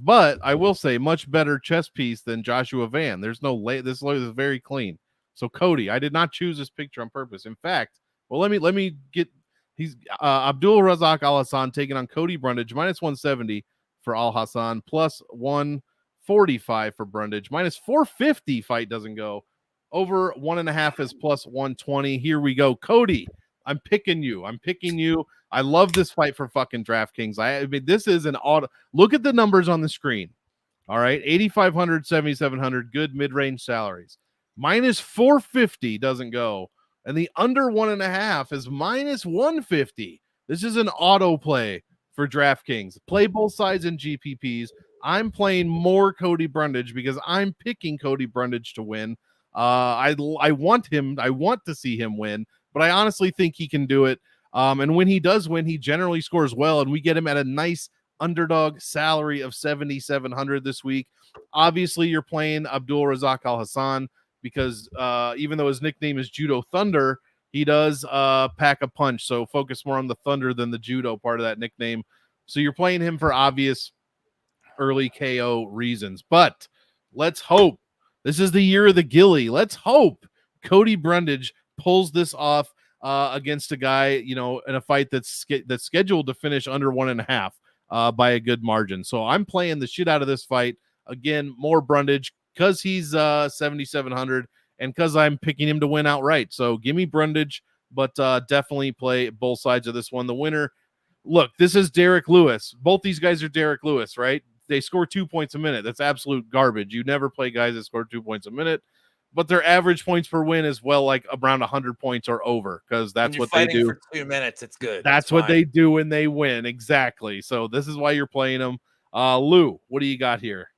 But I will say, much better chess piece than Joshua Van. There's no this is very clean. So Cody, I did not choose this picture on purpose. In fact, well, let me get. He's Abdul Razak Alhassan taking on Cody Brundage, minus 170 for Alhassan, plus 145 for Brundage, minus 450. Fight doesn't go over 1.5 is plus 120. Here we go, Cody. I'm picking you. I love this fight for fucking DraftKings. I mean, this is an auto. Look at the numbers on the screen. All right, 8,500, 7,700, good mid-range salaries. Minus 450 doesn't go. And the under 1.5 is minus 150. This is an auto play for DraftKings. Play both sides in GPPs. I'm playing more Cody Brundage because I'm picking Cody Brundage to win. I want him. I want to see him win, but I honestly think he can do it. And when he does win, he generally scores well, and we get him at a nice underdog salary of 7,700 this week. Obviously, you're playing Abdul Razak Alhassan, because even though his nickname is Judo Thunder, he does pack a punch. So focus more on the Thunder than the Judo part of that nickname. So you're playing him for obvious early KO reasons. But let's hope. This is the year of the Gilly. Let's hope Cody Brundage pulls this off against a guy, in a fight that's scheduled to finish under 1.5 by a good margin. So I'm playing the shit out of this fight. Again, more Brundage, because he's 7,700 and because I'm picking him to win outright. So give me Brundage, but definitely play both sides of this one. The winner, look, this is Derek Lewis. Both these guys are Derek Lewis, right? They score 2 points a minute. That's absolute garbage. You never play guys that score 2 points a minute, but their average points per win is like around 100 points or over, because that's what they do. For 2 minutes, it's good. That's what they do when they win. Exactly. So this is why you're playing them. Lou, what do you got here?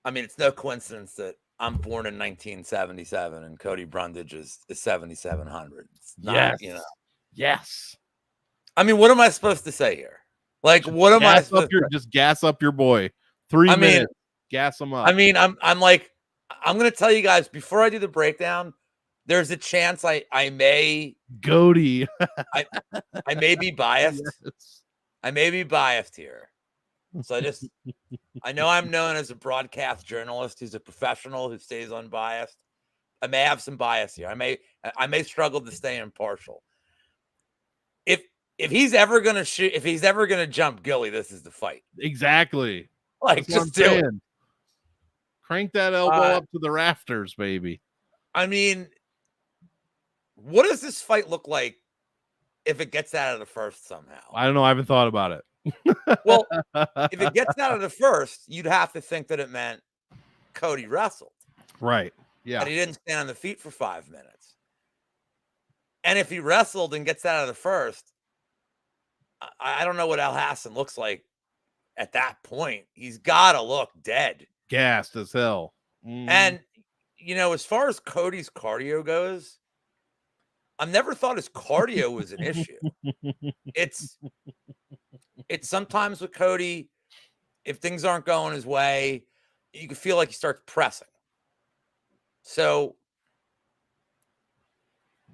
I mean, it's no coincidence that I'm born in 1977 and Cody Brundage is 7,700. It's not, Yes. I mean, what am I supposed to say here? Like, what am I supposed to just gas up your boy. 3 minutes. Gas him up. I mean, I'm going to tell you guys before I do the breakdown, there's a chance I may Cody. I may be biased. Yes. I may be biased here. So I know I'm known as a broadcast journalist who's a professional who stays unbiased. I may have some bias here. I may struggle to stay impartial. If he's ever gonna shoot, if he's ever gonna jump Gilly, this is the fight. Exactly. Like, just do it. Crank that elbow up to the rafters, baby. I mean, what does this fight look like if it gets out of the first somehow? I don't know. I haven't thought about it. Well, if it gets out of the first, you'd have to think that it meant Cody wrestled. Right. Yeah. And he didn't stand on the feet for 5 minutes. And if he wrestled and gets out of the first, I don't know what Alhassan looks like at that point. He's got to look dead. Gassed as hell. And, as far as Cody's cardio goes, I've never thought his cardio was an issue. It's sometimes with Cody, if things aren't going his way, you can feel like he starts pressing. So,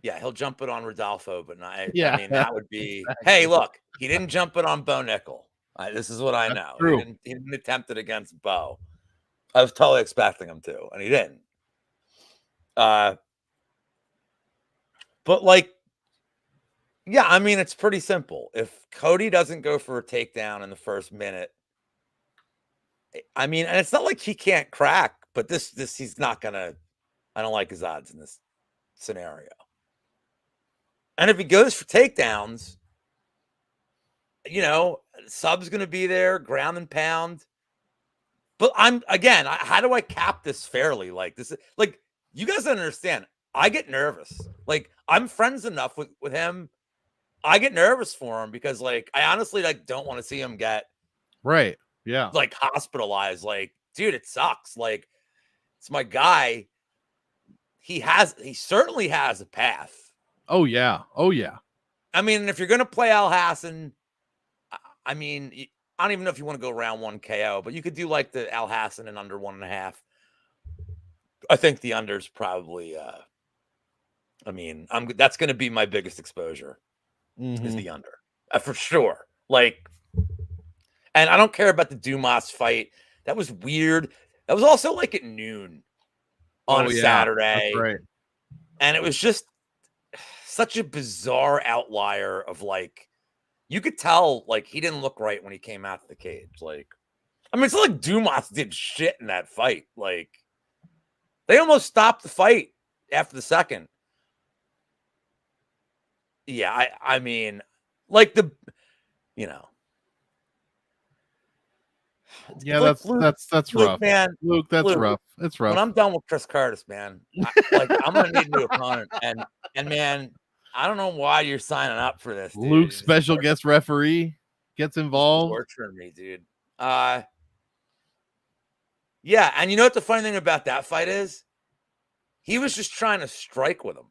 yeah, he'll jump it on Rodolfo, but not, I mean, that would be, hey, look, he didn't jump it on Bo Nickel. This is what I know. He didn't attempt it against Bo. I was totally expecting him to, and he didn't. But like, yeah, I mean, it's pretty simple. If Cody doesn't go for a takedown in the first minute, I mean, and it's not like he can't crack, but this he's not gonna. I don't like his odds in this scenario. And if he goes for takedowns, sub's gonna be there, ground and pound. But how do I cap this fairly? Like this, like you guys don't understand. I get nervous. Like I'm friends enough with him. I get nervous for him because like I honestly don't want to see him get right. Yeah. Like hospitalized. Like, dude, it sucks. Like, it's my guy. He certainly has a path. Oh yeah. I mean, if you're gonna play Alhassan, I mean, I don't even know if you want to go round 1 KO, but you could do like the Alhassan and under 1.5. I think the under's probably that's gonna be my biggest exposure is the under. For sure. Like, and I don't care about the Dumas fight. That was weird. That was also like at noon on a Saturday. That's right. And it was just such a bizarre outlier of like, you could tell like he didn't look right when he came out to the cage. Like, I mean, it's not like Dumas did shit in that fight. Like, they almost stopped the fight after the second. Yeah, I mean, like yeah, like, that's Luke, rough, man. Luke. That's Luke, rough. It's rough. When I'm done with Chris Curtis, man, I'm gonna need a new opponent. And man, I don't know why you're signing up for this. Dude. Luke, special guest referee, gets involved. Torturing me, dude. Yeah, and you know what the funny thing about that fight is? He was just trying to strike with him.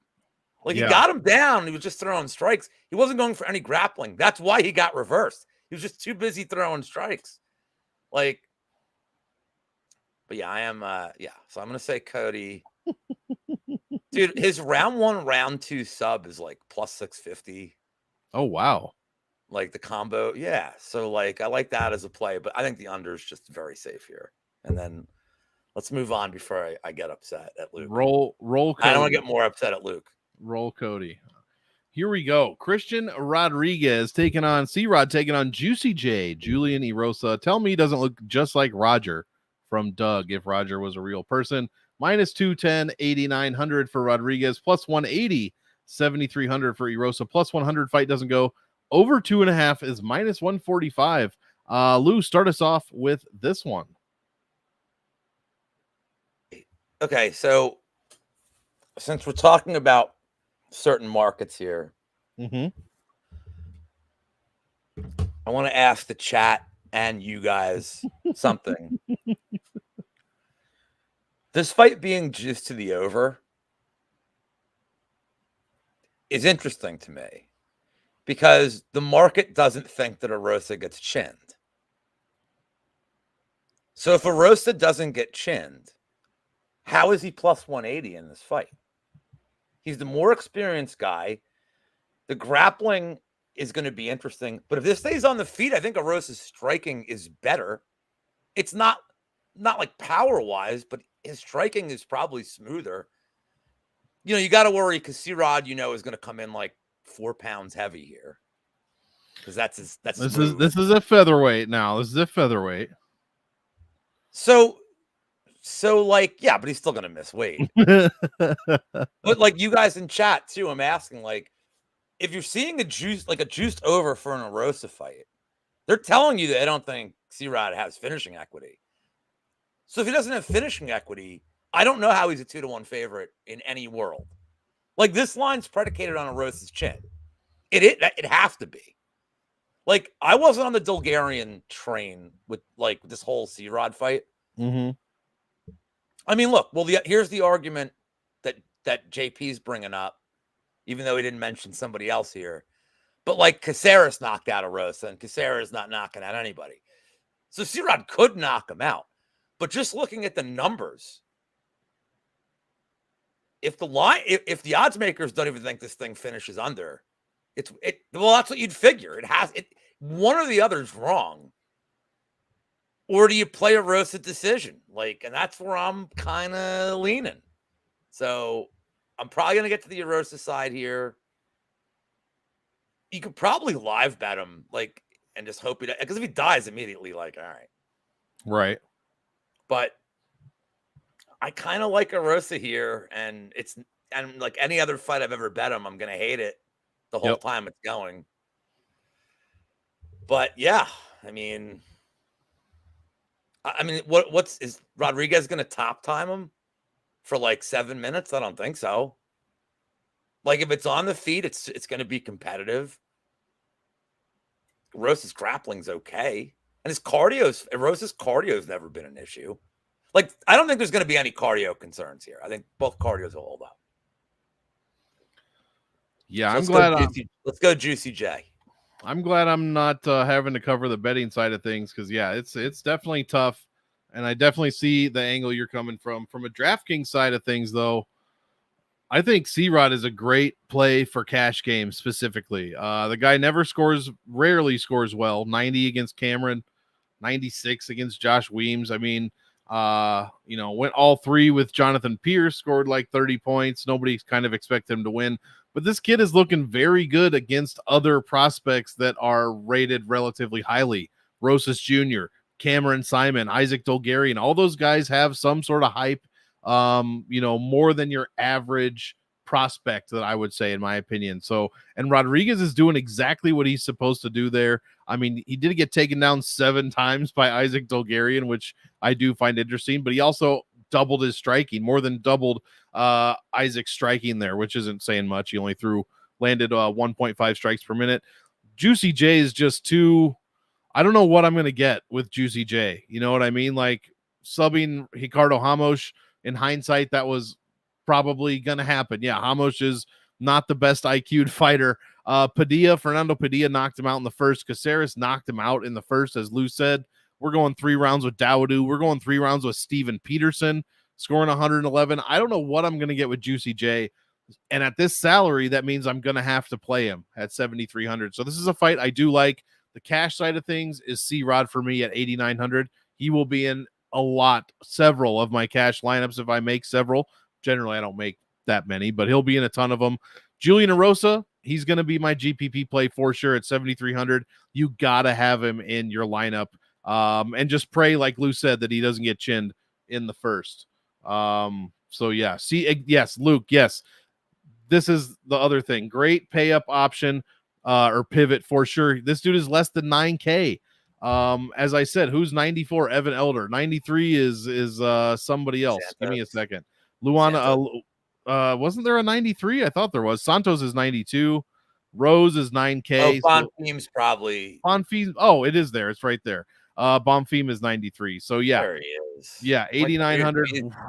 Like, he got him down. He was just throwing strikes. He wasn't going for any grappling. That's why he got reversed. He was just too busy throwing strikes. Like, but yeah, I am. So I'm gonna say Cody. Dude, his round 1, round 2 sub is like plus 650. Oh wow. Like the combo, yeah. So like I like that as a play, but I think the under is just very safe here. And then let's move on before I get upset at Luke. Roll. Cody. I don't want to get more upset at Luke. Roll Cody. Here we go. Christian Rodriguez taking on C-Rod, taking on Juicy J. Julian Rosa. Tell me he doesn't look just like Roger from Doug if Roger was a real person. Minus 210, 8,900 for Rodriguez. Plus 180, 7,300 for Erosa. Plus 100 fight doesn't go. Over 2.5 is minus 145. Lou, start us off with this one. Okay, so since we're talking about certain markets here, I want to ask the chat and you guys something. This fight being juiced to the over is interesting to me because the market doesn't think that Rosa gets chinned. So if Rosa doesn't get chinned, how is he plus 180 in this fight? He's the more experienced guy. The grappling is going to be interesting. But if this stays on the feet, I think Rosa's striking is better. It's not like power-wise, but his striking is probably smoother. You got to worry because C-Rod, is going to come in like 4 pounds heavy here. Because this is a featherweight now. This is a featherweight. So like, yeah, but he's still gonna miss weight. But like you guys in chat too, I'm asking, like, if you're seeing a juiced over for an Rosa fight, they're telling you that they don't think C-Rod has finishing equity. So if he doesn't have finishing equity, I don't know how he's a 2-1 favorite in any world. Like, this line's predicated on a Rosa's chin. It has to be. Like, I wasn't on the Bulgarian train with like this whole C-Rod fight. Mm-hmm. I mean, look, well, here's the argument that JP's bringing up, even though he didn't mention somebody else here. But like Caceres knocked out a Rosa, and Caceres not knocking out anybody. So C-Rod could knock him out. But just looking at the numbers, if the odds makers don't even think this thing finishes under, well, that's what you'd figure. One or the other's wrong. Or do you play a Rosa decision? Like, and that's where I'm kind of leaning. So I'm probably going to get to the Rosa side here. You could probably live bet him, like, and just hope because if he dies immediately, like, all right. Right. But I kind of like a Rosa here, and like any other fight I've ever bet him, I'm going to hate it the whole time it's going. But yeah, I mean, is Rodriguez going to top time him for like 7 minutes? I don't think so. Like, if it's on the feet, it's going to be competitive. Rosa's grappling's okay, and Rosa's cardio's never been an issue. Like, I don't think there's going to be any cardio concerns here. I think both cardios will hold up. Yeah, so I'm glad. Let's go Juicy J. I'm glad I'm not having to cover the betting side of things because, yeah, it's definitely tough, and I definitely see the angle you're coming from. From a DraftKings side of things, though, I think C-Rod is a great play for cash games specifically. The guy rarely scores well. 90 against Cameron, 96 against Josh Weems. I mean, went all three with Jonathan Pierce, scored like 30 points. Nobody kind of expect him to win. But this kid is looking very good against other prospects that are rated relatively highly. Rosas Jr., Cameron Simon, Isaac Dolgarian, all those guys have some sort of hype, more than your average prospect, that I would say, in my opinion. So, and Rodriguez is doing exactly what he's supposed to do there. I mean, he did get taken down 7 times by Isaac Dolgarian, which I do find interesting, but he also doubled his striking, more than doubled Isaac's striking there, which isn't saying much. He only landed 1.5 strikes per minute. Juicy J is just too, I don't know what I'm going to get with Juicy J. You know what I mean? Like, subbing Ricardo Ramos, in hindsight, that was probably going to happen. Yeah, Ramos is not the best IQ'd fighter. Fernando Padilla knocked him out in the first. Caceres knocked him out in the first, as Lou said. We're going 3 rounds with Dawodu. We're going 3 rounds with Steven Peterson, scoring 111. I don't know what I'm going to get with Juicy J. And at this salary, that means I'm going to have to play him at 7,300. So this is a fight I do like. The cash side of things is C-Rod for me at 8,900. He will be in several of my cash lineups if I make several. Generally, I don't make that many, but he'll be in a ton of them. Julian Rosa, he's going to be my GPP play for sure at 7,300. You got to have him in your lineup. And just pray, like Lou said, that he doesn't get chinned in the first. So yeah, yes, Luke, yes. This is the other thing. Great pay up option or pivot for sure. This dude is less than 9K. As I said, who's 94? Evan Elder. 93 is somebody else. Santos. Give me a second. Luana, wasn't there a 93? I thought there was. Santos is 92. Rose is 9K. Oh, Bonfim's probably. Bonfim. Oh, it is there. It's right there. Bonfim is 93. So yeah. There he is. Yeah, 8,900.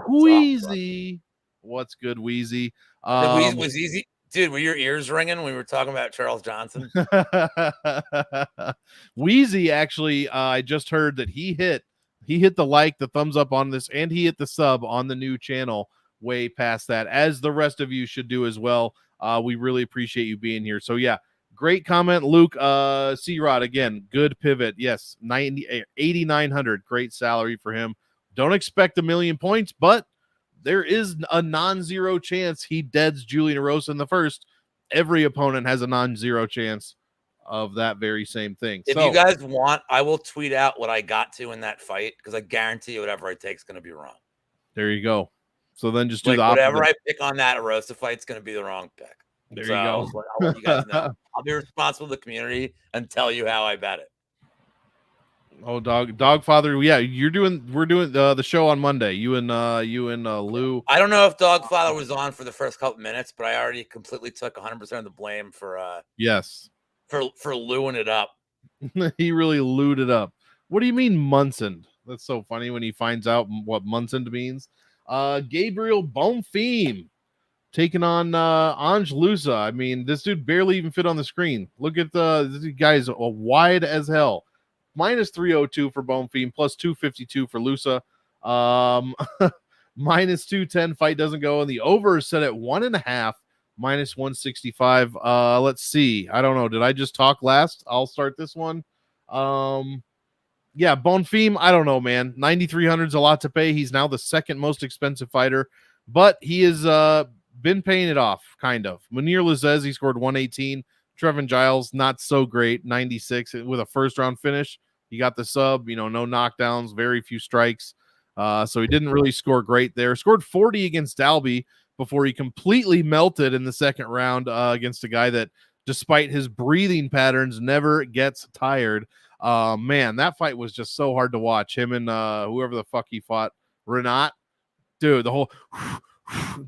Wheezy. What's good, Wheezy? Was easy. Dude, were your ears ringing when we were talking about Charles Johnson? Wheezy, actually, I just heard that he hit the thumbs up on this, and he hit the sub on the new channel way past that, as the rest of you should do as well. We really appreciate you being here. So yeah, great comment, Luke. C-Rod, again, good pivot. Yes, 8,900, great salary for him. Don't expect 1,000,000 points, but there is a non-zero chance he deads Julian Rosa in the first. Every opponent has a non-zero chance of that very same thing. If you guys want, I will tweet out what I got to in that fight, because I guarantee you whatever I take is going to be wrong. There you go. So then just do the opposite. Whatever I pick on that Rosa fight is going to be the wrong pick. There you go. I'll let you guys know. I'll be responsible to the community and tell you how I bet it. Oh, Dogfather. Yeah, we're doing the show on Monday. You and Lou. I don't know if Dogfather was on for the first couple minutes, but I already completely took 100% of the blame for yes. For Louing it up. He really looted up. What do you mean Munson? That's so funny when he finds out what Munson means. Gabriel Bonfim taking on Ange Lusa. I mean, this dude barely even fit on the screen. Look at this guy's wide as hell. Minus 302 for Bonfim, plus 252 for Lusa. Minus 210. Fight doesn't go, and the over is set at 1.5. Minus 165. Let's see. I don't know. Did I just talk last? I'll start this one. Yeah, Bonfim, I don't know, man. 9,300 is a lot to pay. He's now the second most expensive fighter, but he has been paying it off, kind of. Munir Lazez, he scored 118. Trevin Giles, not so great, 96 with a first round finish. He got the sub, no knockdowns, very few strikes. So he didn't really score great there. Scored 40 against Dalby before he completely melted in the second round against a guy that, despite his breathing patterns, never gets tired. Man, that fight was just so hard to watch. Him and whoever the fuck he fought, Renat, dude, the whole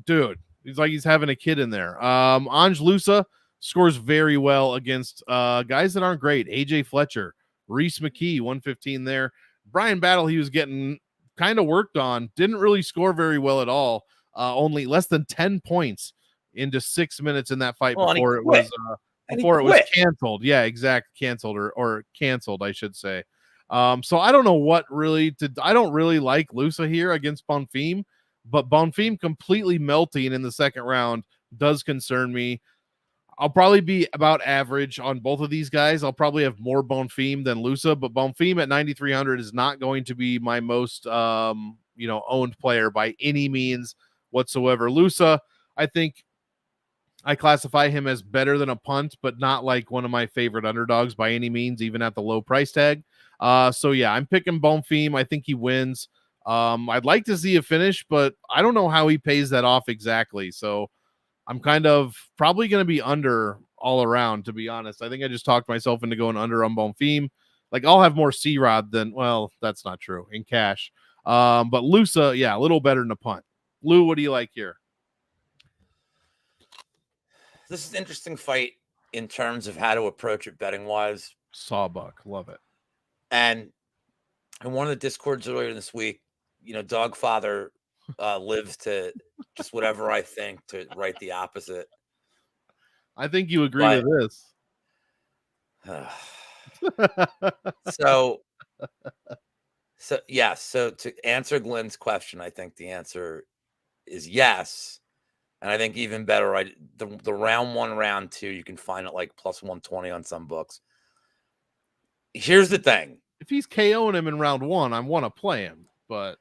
dude, he's like he's having a kid in there. Ange Lusa scores very well against guys that aren't great. AJ Fletcher, Reese McKee, 115 there. Brian Battle, he was getting kind of worked on, didn't really score very well at all. Only less than 10 points into 6 minutes in that fight before it was canceled. Yeah, canceled or canceled, I should say. So I don't know what really I don't really like Lusa here against Bonfim, but Bonfim completely melting in the second round does concern me. I'll probably be about average on both of these guys. I'll probably have more Bonfim than Lusa, but Bonfim at 9,300 is not going to be my most owned player by any means whatsoever. Lusa, I think I classify him as better than a punt, but not like one of my favorite underdogs by any means, even at the low price tag. So yeah, I'm picking Bonfim. I think he wins. I'd like to see a finish, but I don't know how he pays that off exactly. So I'm kind of probably going to be under all around, to be honest. I think I just talked myself into going under on Bonfim. Like I'll have more C-Rod than, well, that's not true, in cash. But Lusa, yeah, a little better than a punt. Lou, what do you like here? This is an interesting fight in terms of how to approach it betting wise. Sawbuck, love it. And in one of the discords earlier this week, Dogfather lives to just whatever I think to write the opposite. I think you agree with this. So yes. So to answer Glenn's question, I think the answer is yes. And I think even better, the round one, round two, you can find it like plus 120 on some books. Here's the thing. If he's KOing him in round one, I want to play him. But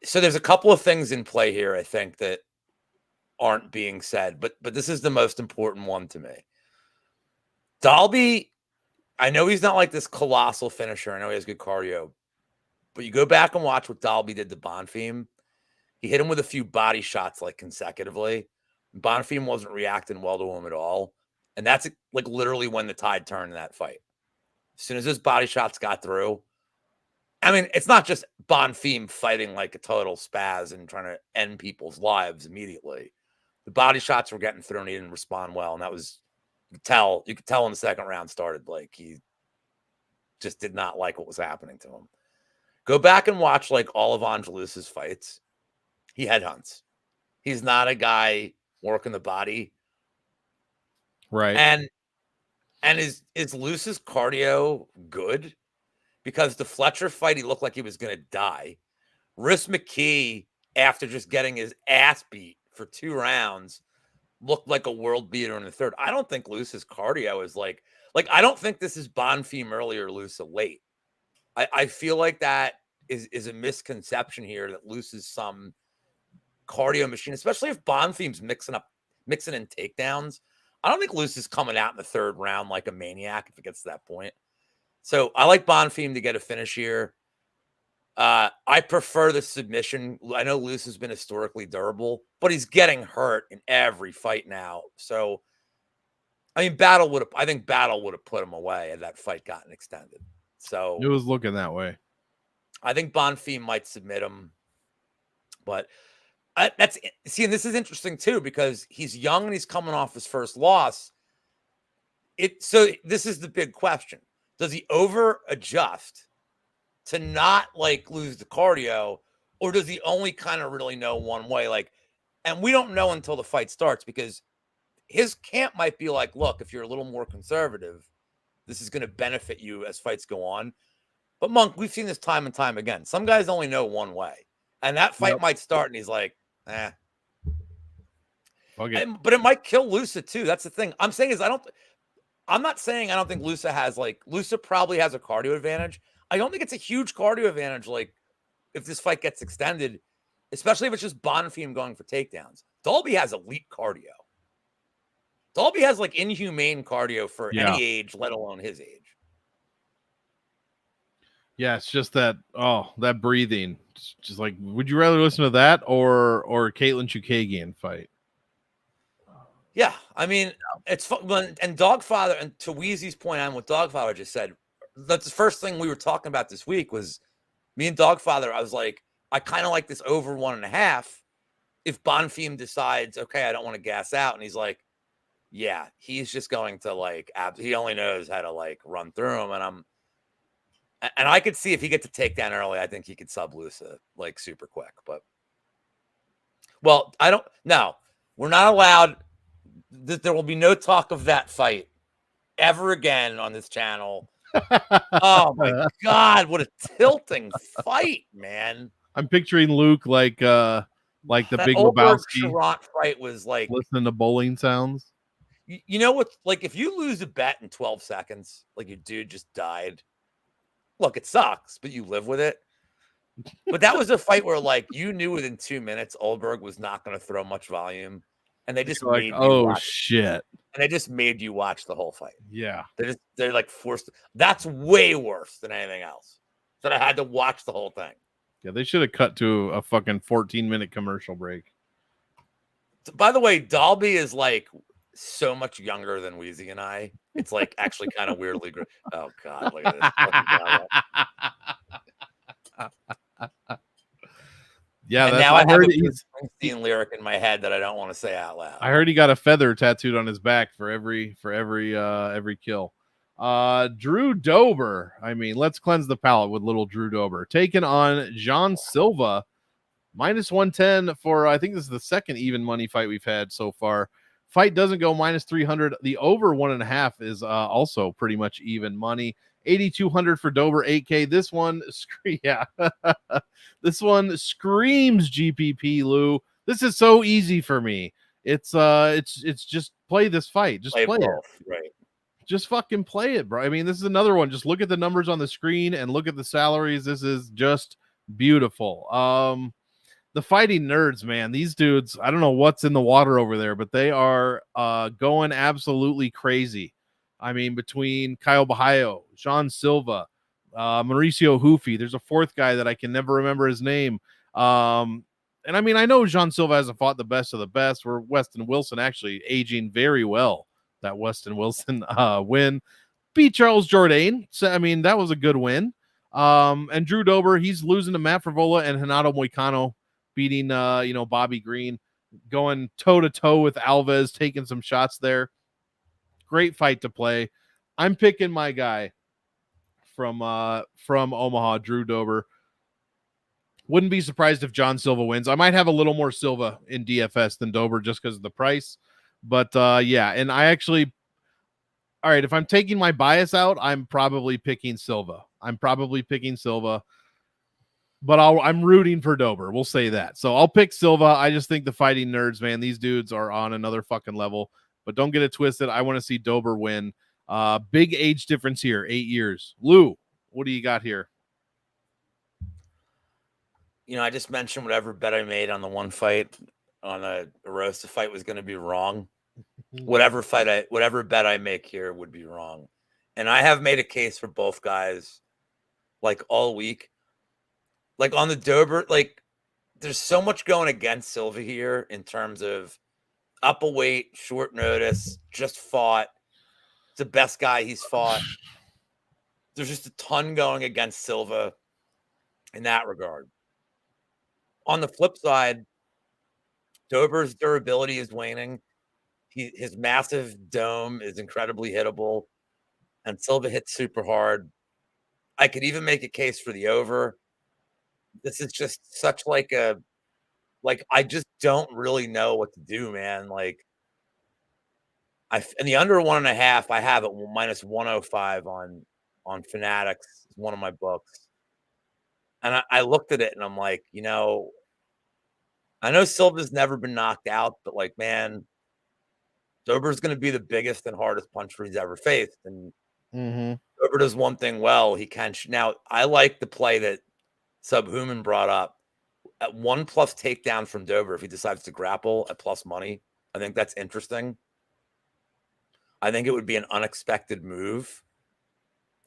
so there's a couple of things in play here, I think, that aren't being said. But this is the most important one to me. Dalby, I know he's not like this colossal finisher. I know he has good cardio. But you go back and watch what Dalby did to Bonfim. He hit him with a few body shots like consecutively. Bonfim wasn't reacting well to him at all. And that's like literally when the tide turned in that fight. As soon as those body shots got through, I mean, it's not just Bonfim fighting like a total spaz and trying to end people's lives immediately. The body shots were getting through and he didn't respond well. And that was, you could tell when the second round started, like he just did not like what was happening to him. Go back and watch like all of Angelus's fights. He headhunts. He's not a guy working the body. Right. And is Luce's cardio good? Because the Fletcher fight, he looked like he was going to die. Rhys McKee, after just getting his ass beat for 2 rounds, looked like a world beater in the third. I don't think Luce's cardio is like I don't think this is Bonfim early or Luce late. I feel like that is a misconception here that Luce is some cardio machine, especially if Bonfim's mixing in takedowns. I don't think Luce is coming out in the third round like a maniac if it gets to that point. So I like Bonfim to get a finish here. I prefer the submission. I know Luce has been historically durable, but he's getting hurt in every fight now. So, I mean, I think Battle would have put him away had that fight gotten extended. So it was looking that way. I think Bonfim might submit him, but and this is interesting too, because he's young and he's coming off his first loss. So this is the big question. Does he over adjust to not like lose the cardio, or does he only kind of really know one way? Like, and we don't know until the fight starts, because his camp might be like, look, if you're a little more conservative, this is going to benefit you as fights go on. But Monk, we've seen this time and time again. Some guys only know one way, and that fight might start, and he's like, eh. But it might kill Lusa too. That's the thing. I'm saying is I'm not saying I don't think Lusa has Lusa probably has a cardio advantage. I don't think it's a huge cardio advantage. Like if this fight gets extended, especially if it's just Bonfim going for takedowns. Dalby has elite cardio. Dalby has like inhumane cardio for any age, let alone his age. Yeah, it's just that that breathing. Just like, would you rather listen to that or Caitlin Chukagian fight? Yeah, I mean, it's fun. And Dogfather, and to Weezy's point on what Dogfather just said, that's the first thing we were talking about this week was me and Dogfather. I was like, I kind of like this over 1.5. If Bonfim decides, okay, I don't want to gas out, and he's like, yeah, he's just going to he only knows how to run through him, and I could see if he gets a takedown early, I think he could sub Lusa super quick. But we're not allowed. There will be no talk of that fight ever again on this channel. Oh my God, what a tilting fight, man! I'm picturing Luke like the Big Lebowski fight was like listening to bowling sounds. You know what? If you lose a bet in 12 seconds, your dude just died. Look, it sucks, but you live with it. But that was a fight where you knew within 2 minutes Oldberg was not going to throw much volume, and they just made you watch shit. And they just made you watch the whole fight. Yeah. They're forced. That's way worse than anything else. That I had to watch the whole thing. Yeah, they should have cut to a fucking 14-minute commercial break. By the way, Dalby is so much younger than Weezy and I. It's actually kind of weirdly. Oh God, look at this. Yeah, and now I have a Springsteen lyric in my head that I don't want to say out loud. I heard he got a feather tattooed on his back for every kill. Drew Dober. I mean, let's cleanse the palate with little Drew Dober. Taking on John Silva, -110 for, I think this is the second even money fight we've had so far. Fight doesn't go -300. The over 1.5 is also pretty much even money. 8,200 for Dober, 8K. This one, this one screams GPP, Lou. This is so easy for me. It's just play this fight. Just play it. Right. Just fucking play it, bro. I mean, this is another one. Just look at the numbers on the screen and look at the salaries. This is just beautiful. The fighting nerds, man, these dudes, I don't know what's in the water over there, but they are going absolutely crazy. I mean, between Kyle Bahayo, Sean Silva, Mauricio Hoofy, there's a fourth guy that I can never remember his name. And I mean, I know Sean Silva hasn't fought the best of the best, where Weston Wilson actually aging very well. That Weston Wilson win. Beat Charles Jourdain. So, I mean, that was a good win. And Drew Dober, he's losing to Matt Frevola and Renato Moicano, beating Bobby Green, going toe-to-toe with Alves, taking some shots there. Great fight to play. I'm picking my guy from Omaha, Drew Dober. Wouldn't be surprised if John Silva wins. I might have a little more Silva in DFS than Dober just because of the price. But yeah, and I actually, all right, if I'm taking my bias out, I'm probably picking Silva. But I'm rooting for Dober. We'll say that. So I'll pick Silva. I just think the fighting nerds, man, these dudes are on another fucking level. But don't get it twisted. I want to see Dober win. Big age difference here, 8 years. Lou, what do you got here? I just mentioned whatever bet I made on the one fight on a Rosa fight was going to be wrong. Whatever bet I make here would be wrong. And I have made a case for both guys all week. On the Dober, there's so much going against Silva here in terms of up a weight, short notice, just fought. It's the best guy he's fought. There's just a ton going against Silva in that regard. On the flip side, Dober's durability is waning. His massive dome is incredibly hittable. and Silva hits super hard. I could even make a case for the over. This is just such like I just don't really know what to do, man. Like in the under 1.5, I have it minus 105 on Fanatics, one of my books. And I looked at it and I'm like, I know Silva's never been knocked out, but like, man, Dober's going to be the biggest and hardest puncher he's ever faced. And Dober does one thing well. He can. Now, I like the play that Subhuman brought up at 1+ takedown from Dober if he decides to grapple at plus money. I think that's interesting. I think it would be an unexpected move.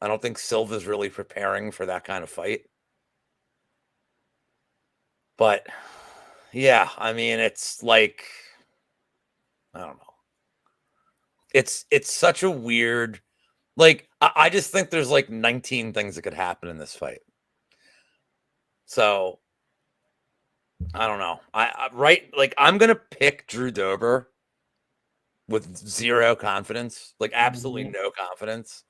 I don't think Silva's really preparing for that kind of fight. But yeah, I mean, it's like, I don't know. It's such a weird, like, I just think there's like 19 things that could happen in this fight. So I don't know. I'm gonna pick Drew Dober with zero confidence, like absolutely no confidence,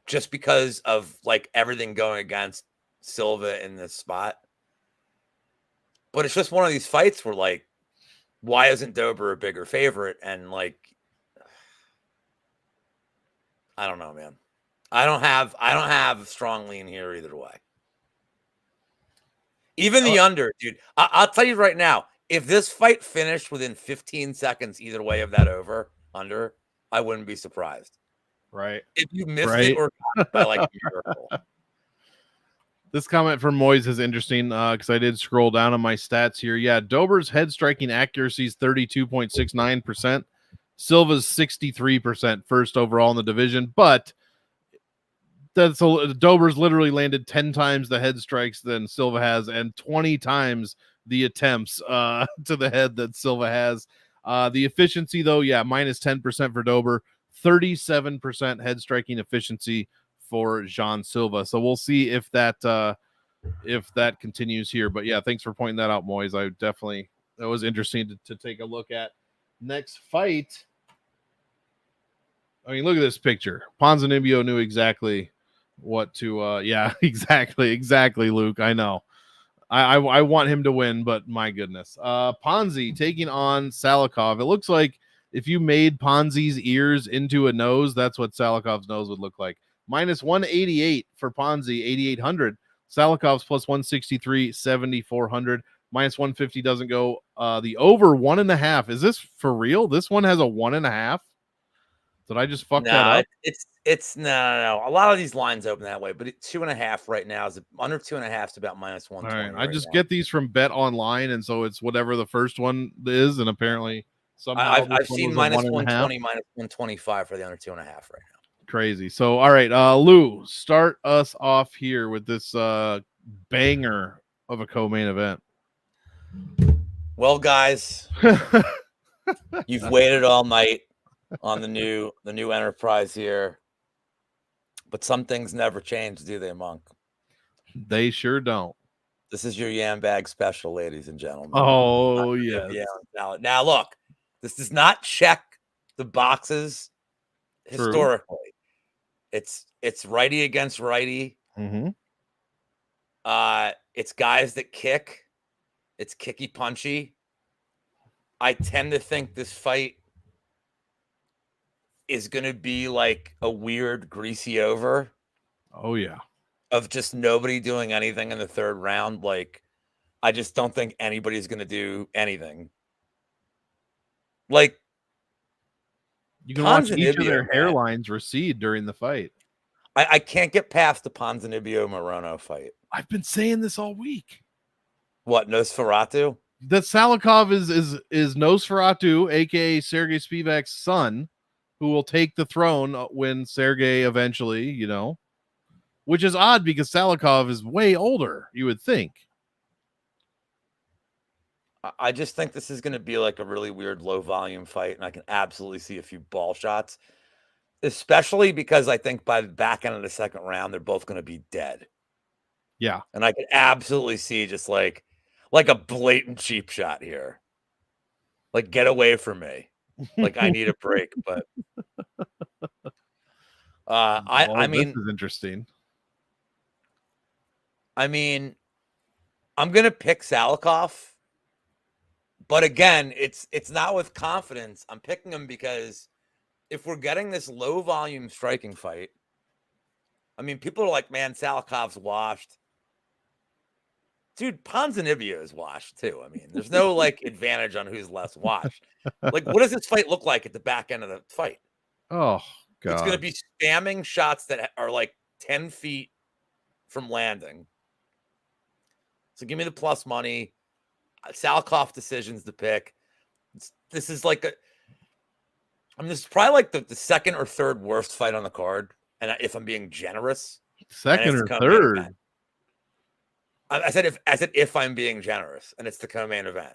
just because of like everything going against Silva in this spot. But it's just one of these fights where like, why isn't Dober a bigger favorite? And like, I don't know, man. I don't have a strong lean here either way. Even the under, dude. I'll tell you right now, if this fight finished within 15 seconds either way of that over under, I wouldn't be surprised. Right. If you missed it or got it by like a miracle. This comment from Moyes is interesting because I did scroll down on my stats here. Yeah, Dober's head striking accuracy is 32.69%. Silva's 63% first overall in the division, but Dober's literally landed 10 times the head strikes than Silva has, and 20 times the attempts to the head that Silva has. The efficiency, though, minus 10% for Dober, 37% head striking efficiency for Jean Silva. So we'll see if that continues here. But yeah, thanks for pointing that out, Moyes. That was interesting to take a look at. Next fight. I mean, look at this picture. Ponzinibbio knew exactly what to exactly, Luke. I know. I want him to win, but my goodness. Ponzi taking on Salikov. It looks like if you made Ponzi's ears into a nose, that's what Salikov's nose would look like. Minus 188 for Ponzi, 8,800. Salikov's plus 163, 7,400. Minus 150 doesn't go. The over 1.5. Is this for real? This one has a 1.5. Did I just fuck that up? It's no. A lot of these lines open that way, but 2.5 right now is under 2.5 is about minus 120. All right, I just get these from Bet Online, and so it's whatever the first one is, and apparently somehow I've seen minus 120, minus 125 for the under 2.5 right now. Crazy. So all right, Lou, start us off here with this banger of a co-main event. Well, guys, you've waited all night on the new enterprise here, but some things never change, do they, Monk? They sure don't. This is your yam bag special, ladies and gentlemen. Oh yes. Yeah. Now look, this does not check the boxes. True. Historically. It's righty against righty. Mm-hmm. It's guys that kick. It's kicky punchy. I tend to think this fight is going to be like a weird greasy over. Oh yeah. Of just nobody doing anything in the third round. Like, I just don't think anybody's going to do anything. Like, you can watch each of their hairlines recede during the fight. I can't get past the Ponzinibbio-Morono fight. I've been saying this all week. What, Nosferatu? That Salikov is Nosferatu, aka Sergey Spivak's son, who will take the throne when Sergey eventually, which is odd because Salikov is way older, you would think. I just think this is going to be like a really weird low volume fight, and I can absolutely see a few ball shots, especially because I think by the back end of the second round, they're both going to be dead. Yeah. And I could absolutely see just like a blatant cheap shot here. Like, get away from me. Like, I need a break, but I mean, this is interesting. I mean, I'm gonna pick Salikov, but again, it's not with confidence. I'm picking him because if we're getting this low volume striking fight, I mean, people are like, man, Salikov's washed. Dude, Ponzinibbio is washed too. I mean, there's no like advantage on who's less washed. Like, what does this fight look like at the back end of the fight? Oh, God. It's going to be spamming shots that are like 10 feet from landing. So give me the plus money. Salikov decisions to pick. This is like this is probably like the second or third worst fight on the card. And if I'm being generous, second or third. I said if I'm being generous, and it's the co-main event.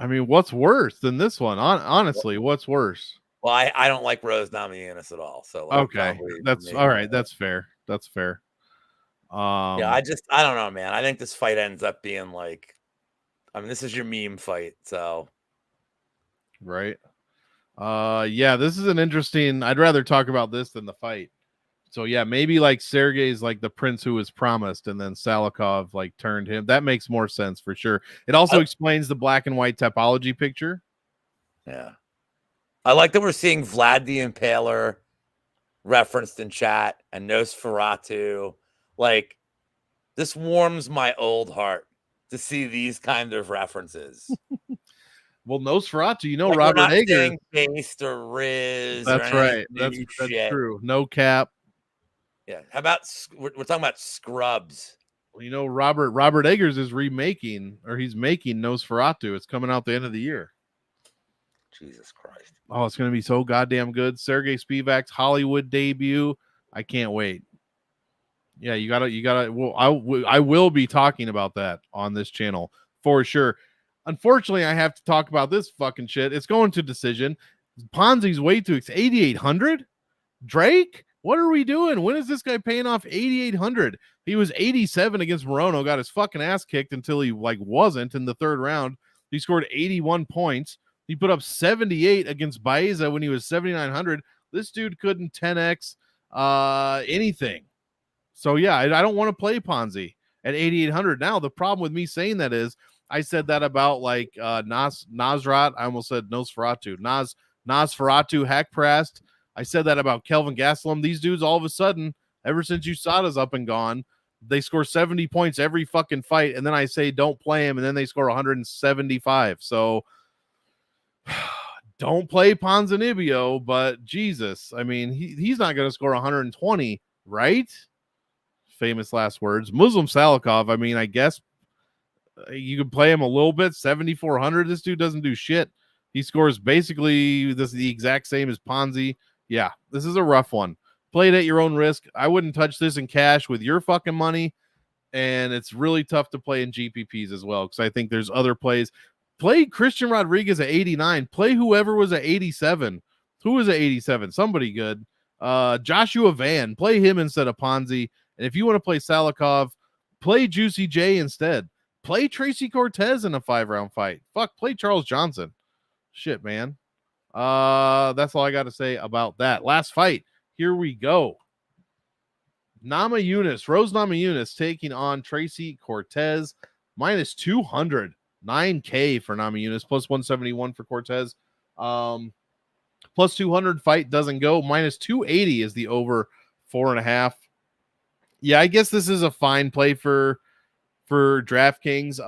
I mean, what's worse than this one? Honestly, what's worse? Well, I don't like Rose Namajunas at all. So like, okay, that's all right. That's fair. That's fair. Yeah, I don't know, man. I think this fight ends up being like, I mean, this is your meme fight, so right. Yeah, this is an interesting. I'd rather talk about this than the fight. So yeah, maybe like Sergey's like the prince who was promised, and then Salikov like turned him. That makes more sense for sure. It also explains the black and white topology picture. Yeah, I like that we're seeing Vlad the Impaler referenced in chat and Nosferatu. Like, this warms my old heart to see these kind of references. Well, Nosferatu, you know, like, Robert Eggers. Based or Riz. That's or right. That's true. No cap. Yeah. How about we're talking about Scrubs? Well, you know, Robert Eggers is remaking, or he's making Nosferatu. It's coming out the end of the year. Jesus Christ. Oh, it's going to be so goddamn good. Sergey Spivak's Hollywood debut. I can't wait. Yeah, you gotta. Well, I will be talking about that on this channel for sure. Unfortunately, I have to talk about this fucking shit. It's going to decision. Ponzi's way too. It's 8,800. Drake, what are we doing? When is this guy paying off 8,800? He was 87 against Morono, got his fucking ass kicked until he like wasn't in the third round. He scored 81 points. He put up 78 against Baeza when he was 7,900. This dude couldn't 10x anything. So yeah, I don't want to play Ponzi at 8,800. Now the problem with me saying that is I said that about like Nasrat. I almost said Nosferatu. Nosferatu Hackprast. I said that about Kelvin Gastelum. These dudes, all of a sudden, ever since USADA's up and gone, they score 70 points every fucking fight. And then I say don't play him, and then they score 175. So don't play Ponzinibbio, but Jesus, I mean, he's not going to score 120, right? Famous last words. Muslim Salikov, I mean, I guess you could play him a little bit. 7,400. This dude doesn't do shit. He scores basically the exact same as Ponzi. Yeah, this is a rough one. Play it at your own risk. I wouldn't touch this in cash with your fucking money. And it's really tough to play in GPPs as well, because I think there's other plays. Play Christian Rodriguez at 89. Play whoever was at 87. Who was at 87? Somebody good. Joshua Van. Play him instead of Ponzi. And if you want to play Salikov, play Juicy J instead. Play Tracy Cortez in a 5-round fight. Fuck, play Charles Johnson. Shit, man. That's all I got to say about that. Last fight. Here we go. Namajunas, Rose Namajunas taking on Tracy Cortez. Minus 200. 9K for Namajunas. Plus 171 for Cortez. Plus 200 fight doesn't go. Minus 280 is the over 4.5. Yeah, I guess this is a fine play for DraftKings,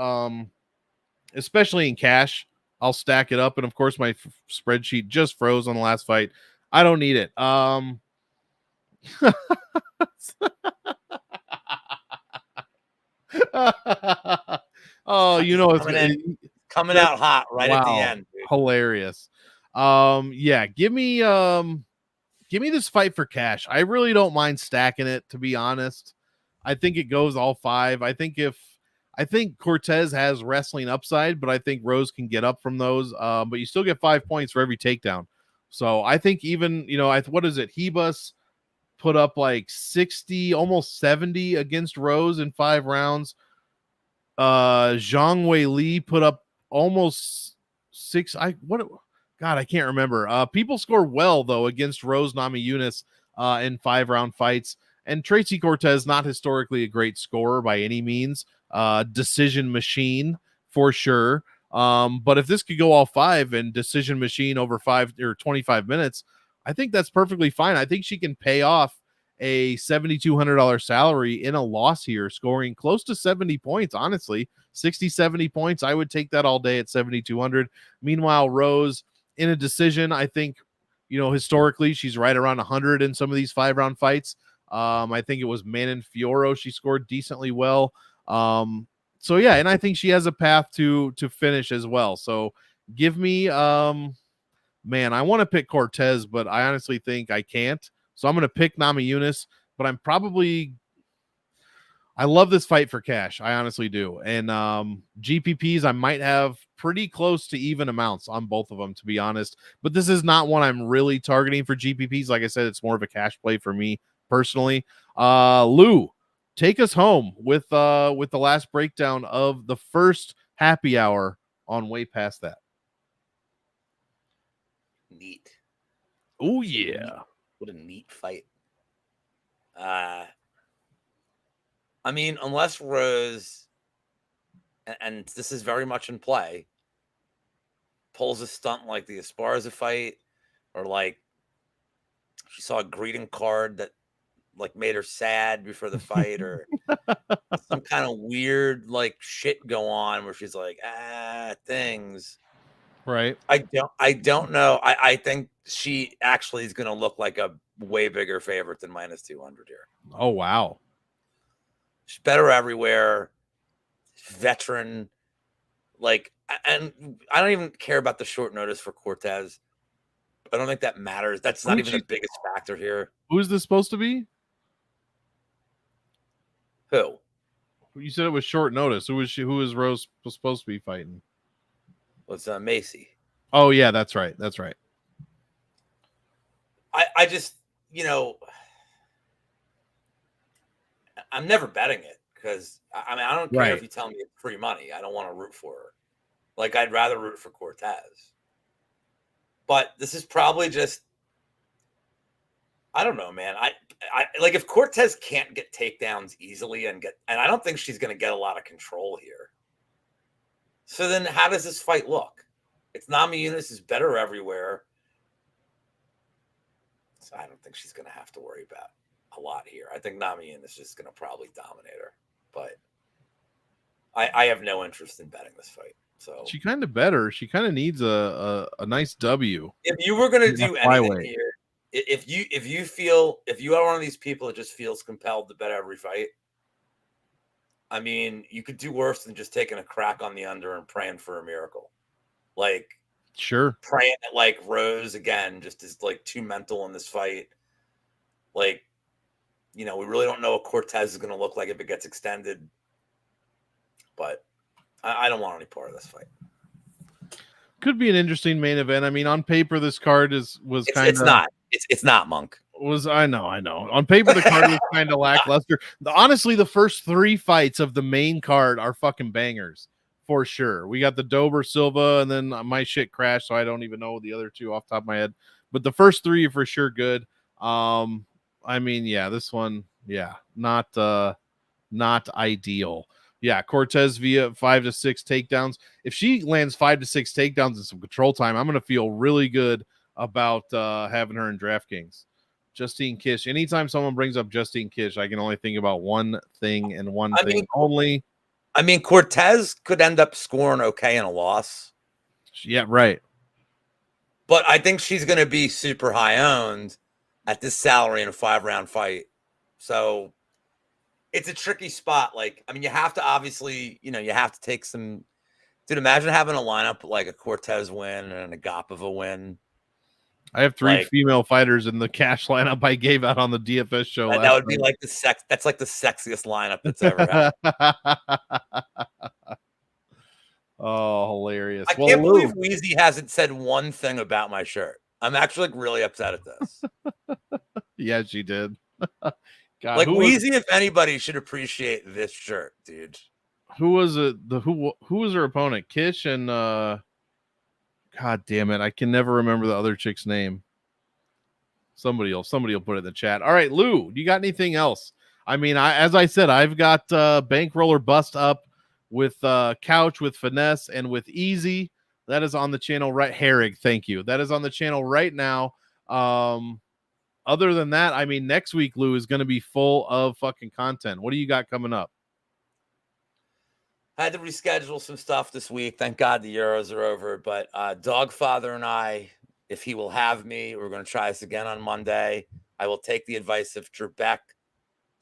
especially in cash. I'll stack it up, and of course my spreadsheet just froze on the last fight. I don't need it. Oh, you know, it's coming out hot right at the end. Dude. Hilarious. Yeah, give me this fight for cash. I really don't mind stacking it, to be honest. I think it goes all 5. I think Cortez has wrestling upside, but I think Rose can get up from those. But you still get 5 points for every takedown. So I think even, you know, what is it? Hebus put up like 60, almost 70 against Rose in 5 rounds. Zhang Wei Li put up almost 6. God, I can't remember. People score well though against Rose Namajunas. in 5-round fights. And Tracy Cortez, not historically a great scorer by any means, decision machine for sure. But if this could go all 5 and decision machine over 5 or 25 minutes, I think that's perfectly fine. I think she can pay off a $7,200 salary in a loss here, scoring close to 70 points. Honestly, 60, 70 points. I would take that all day at 7,200. Meanwhile, Rose in a decision, I think, historically she's right around 100 in some of these 5-round fights. I think it was Manon Fiorot. She scored decently well. So yeah, and I think she has a path to finish as well. So give me, man, I want to pick Cortez, but I honestly think I can't. So I'm going to pick Namajunas, but I love this fight for cash. I honestly do. And GPPs, I might have pretty close to even amounts on both of them, to be honest. But this is not one I'm really targeting for GPPs. Like I said, it's more of a cash play for me personally. Lou, take us home with the last breakdown of the first happy hour on Way Past That. Neat. Oh yeah. What a neat fight. I mean, unless Rose, and this is very much in play, pulls a stunt like the Esparza fight, or like she saw a greeting card that like made her sad before the fight, or some kind of weird like shit go on where she's like, things. Right. I don't know. I think she actually is going to look like a way bigger favorite than -200 here. Oh, wow. She's better everywhere. Veteran. Like, and I don't even care about the short notice for Cortez. I don't think that matters. That's not even the biggest factor here. Who's this supposed to be? Who? You said it was short notice. Who was she? Who is Rose supposed to be fighting? Was Macy. Oh, yeah, that's right. That's right. I just, I'm never betting it because, I mean, I don't care if you tell me it's free money. I don't want to root for her. Like, I'd rather root for Cortez. But this is probably just, I don't know, man. I like if Cortez can't get takedowns easily and I don't think she's going to get a lot of control here. So then how does this fight look? It's Namajunas is better everywhere. So I don't think she's going to have to worry about a lot here. I think Namajunas is just going to probably dominate her. But I have no interest in betting this fight. So she kind of better. She kind of needs a nice W. If you were going to do anything here, if you are one of these people that just feels compelled to bet every fight, I mean, you could do worse than just taking a crack on the under and praying for a miracle. Like, sure, praying that like Rose again just is like too mental in this fight. Like, we really don't know what Cortez is going to look like if it gets extended. But I don't want any part of this fight. Could be an interesting main event. I mean, on paper, this card was kind of. It's not Monk. I know. On paper, the card was kind of lackluster. Honestly, the first 3 fights of the main card are fucking bangers for sure. We got the Dober Silva, and then my shit crashed, so I don't even know the other 2 off the top of my head. But the first 3 are for sure good. I mean, yeah, this one, yeah, not ideal. Yeah, Cortez via 5 to 6 takedowns. If she lands 5 to 6 takedowns and some control time, I'm going to feel really good about having her in DraftKings. Justine Kish. Anytime someone brings up Justine Kish, I can only think about one thing and one thing only. I mean, Cortez could end up scoring okay in a loss. Yeah, right. But I think she's going to be super high owned at this salary in a 5-round fight. So it's a tricky spot. Like, I mean, you have to obviously, you have to take some. Dude, imagine having a lineup like a Cortez win and an Agapova win. I have 3 female fighters in the cash lineup I gave out on the DFS show. That would be like that's like the sexiest lineup that's ever happened. Oh, hilarious. I can't believe Wheezy hasn't said one thing about my shirt. I'm actually really upset at this. Yeah, she did. God, like Wheezy, if anybody, should appreciate this shirt, dude. Who was it? Who was her opponent? Kish and God damn it, I can never remember the other chick's name. Somebody will put it in the chat. All right, Lou, you got anything else? I mean, as I said, I've got Bankroller Bust up with Couch, with Finesse, and with Easy. That is on the channel right. Herrig, thank you. That is on the channel right now. Other than that, I mean, next week, Lou, is going to be full of fucking content. What do you got coming up? I had to reschedule some stuff this week. Thank God the Euros are over. But Dogfather and I, if he will have me, we're going to try this again on Monday. I will take the advice of Trebek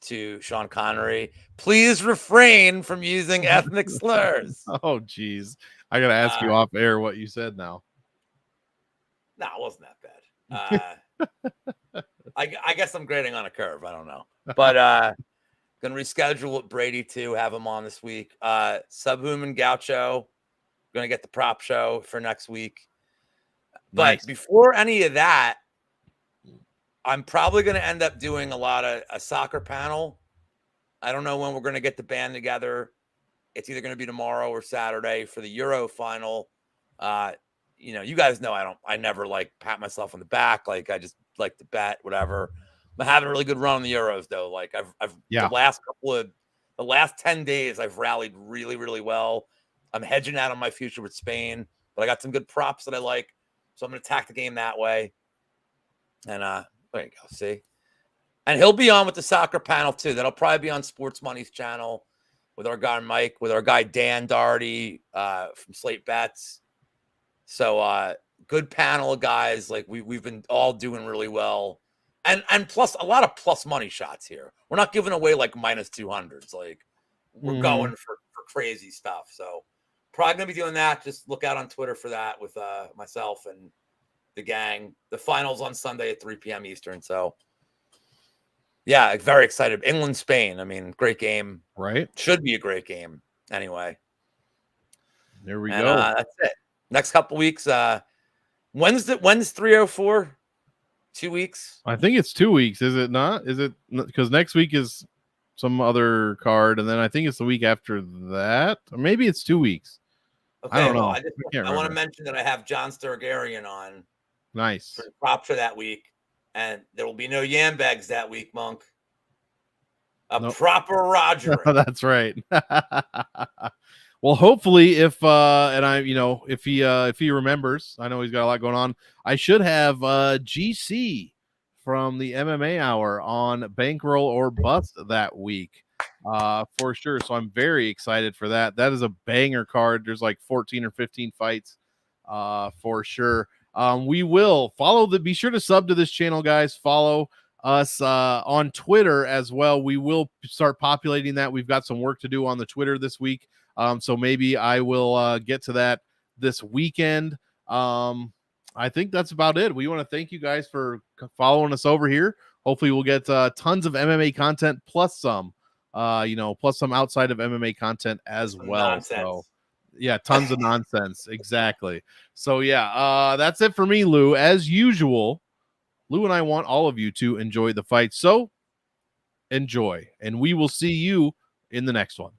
to Sean Connery. Please refrain from using ethnic slurs. Oh, geez. I got to ask you off air what you said now. No, it wasn't that bad. I guess I'm grading on a curve. I don't know. But going to reschedule with Brady too. Have him on this week. Subhuman Gaucho. Going to get the prop show for next week. But before any of that, I'm probably going to end up doing a lot of a soccer panel. I don't know when we're going to get the band together. It's either going to be tomorrow or Saturday for the Euro final. You know, you guys know I never like pat myself on the back. Like I just like to bet, whatever. I'm having a really good run on the Euros though. Like the last 10 days, I've rallied really, really well. I'm hedging out on my future with Spain, but I got some good props that I like. So I'm going to attack the game that way. And there you go. See? And he'll be on with the soccer panel too. That'll probably be on Sports Money's channel with our guy Mike, with our guy Dan Doherty from Slate Bets. So good panel of guys. Like we've been all doing really well. And plus a lot of plus money shots here. We're not giving away like minus 200s. Like we're going for crazy stuff. So probably going to be doing that. Just look out on Twitter for that with myself and the gang. The finals on Sunday at 3 p.m. Eastern. So yeah, very excited. England, Spain. I mean, great game. Right. Should be a great game. Anyway. There we go. That's it. Next couple weeks. When's 304? 2 weeks? I think it's 2 weeks. Is it not? Is it because next week is some other card, and then I think it's the week after that, or maybe it's 2 weeks. Okay, I don't know. I want to mention that I have John Sturgarian on. Nice. For the prop for that week, and there will be no yam bags that week, Monk. Proper Roger. That's right. Well, hopefully, if he remembers, I know he's got a lot going on. I should have GC from the MMA Hour on Bankroll or Bust that week, for sure. So I'm very excited for that. That is a banger card. There's like 14 or 15 fights, for sure. We will follow be sure to sub to this channel, guys. Follow us on Twitter as well. We will start populating that. We've got some work to do on the Twitter this week. So maybe I will get to that this weekend. I think that's about it. We want to thank you guys for following us over here. Hopefully we'll get tons of MMA content plus some outside of MMA content as well. Nonsense. So yeah, tons of nonsense. Exactly. So yeah, that's it for me, Lou. As usual, Lou and I want all of you to enjoy the fight. So enjoy, and we will see you in the next one.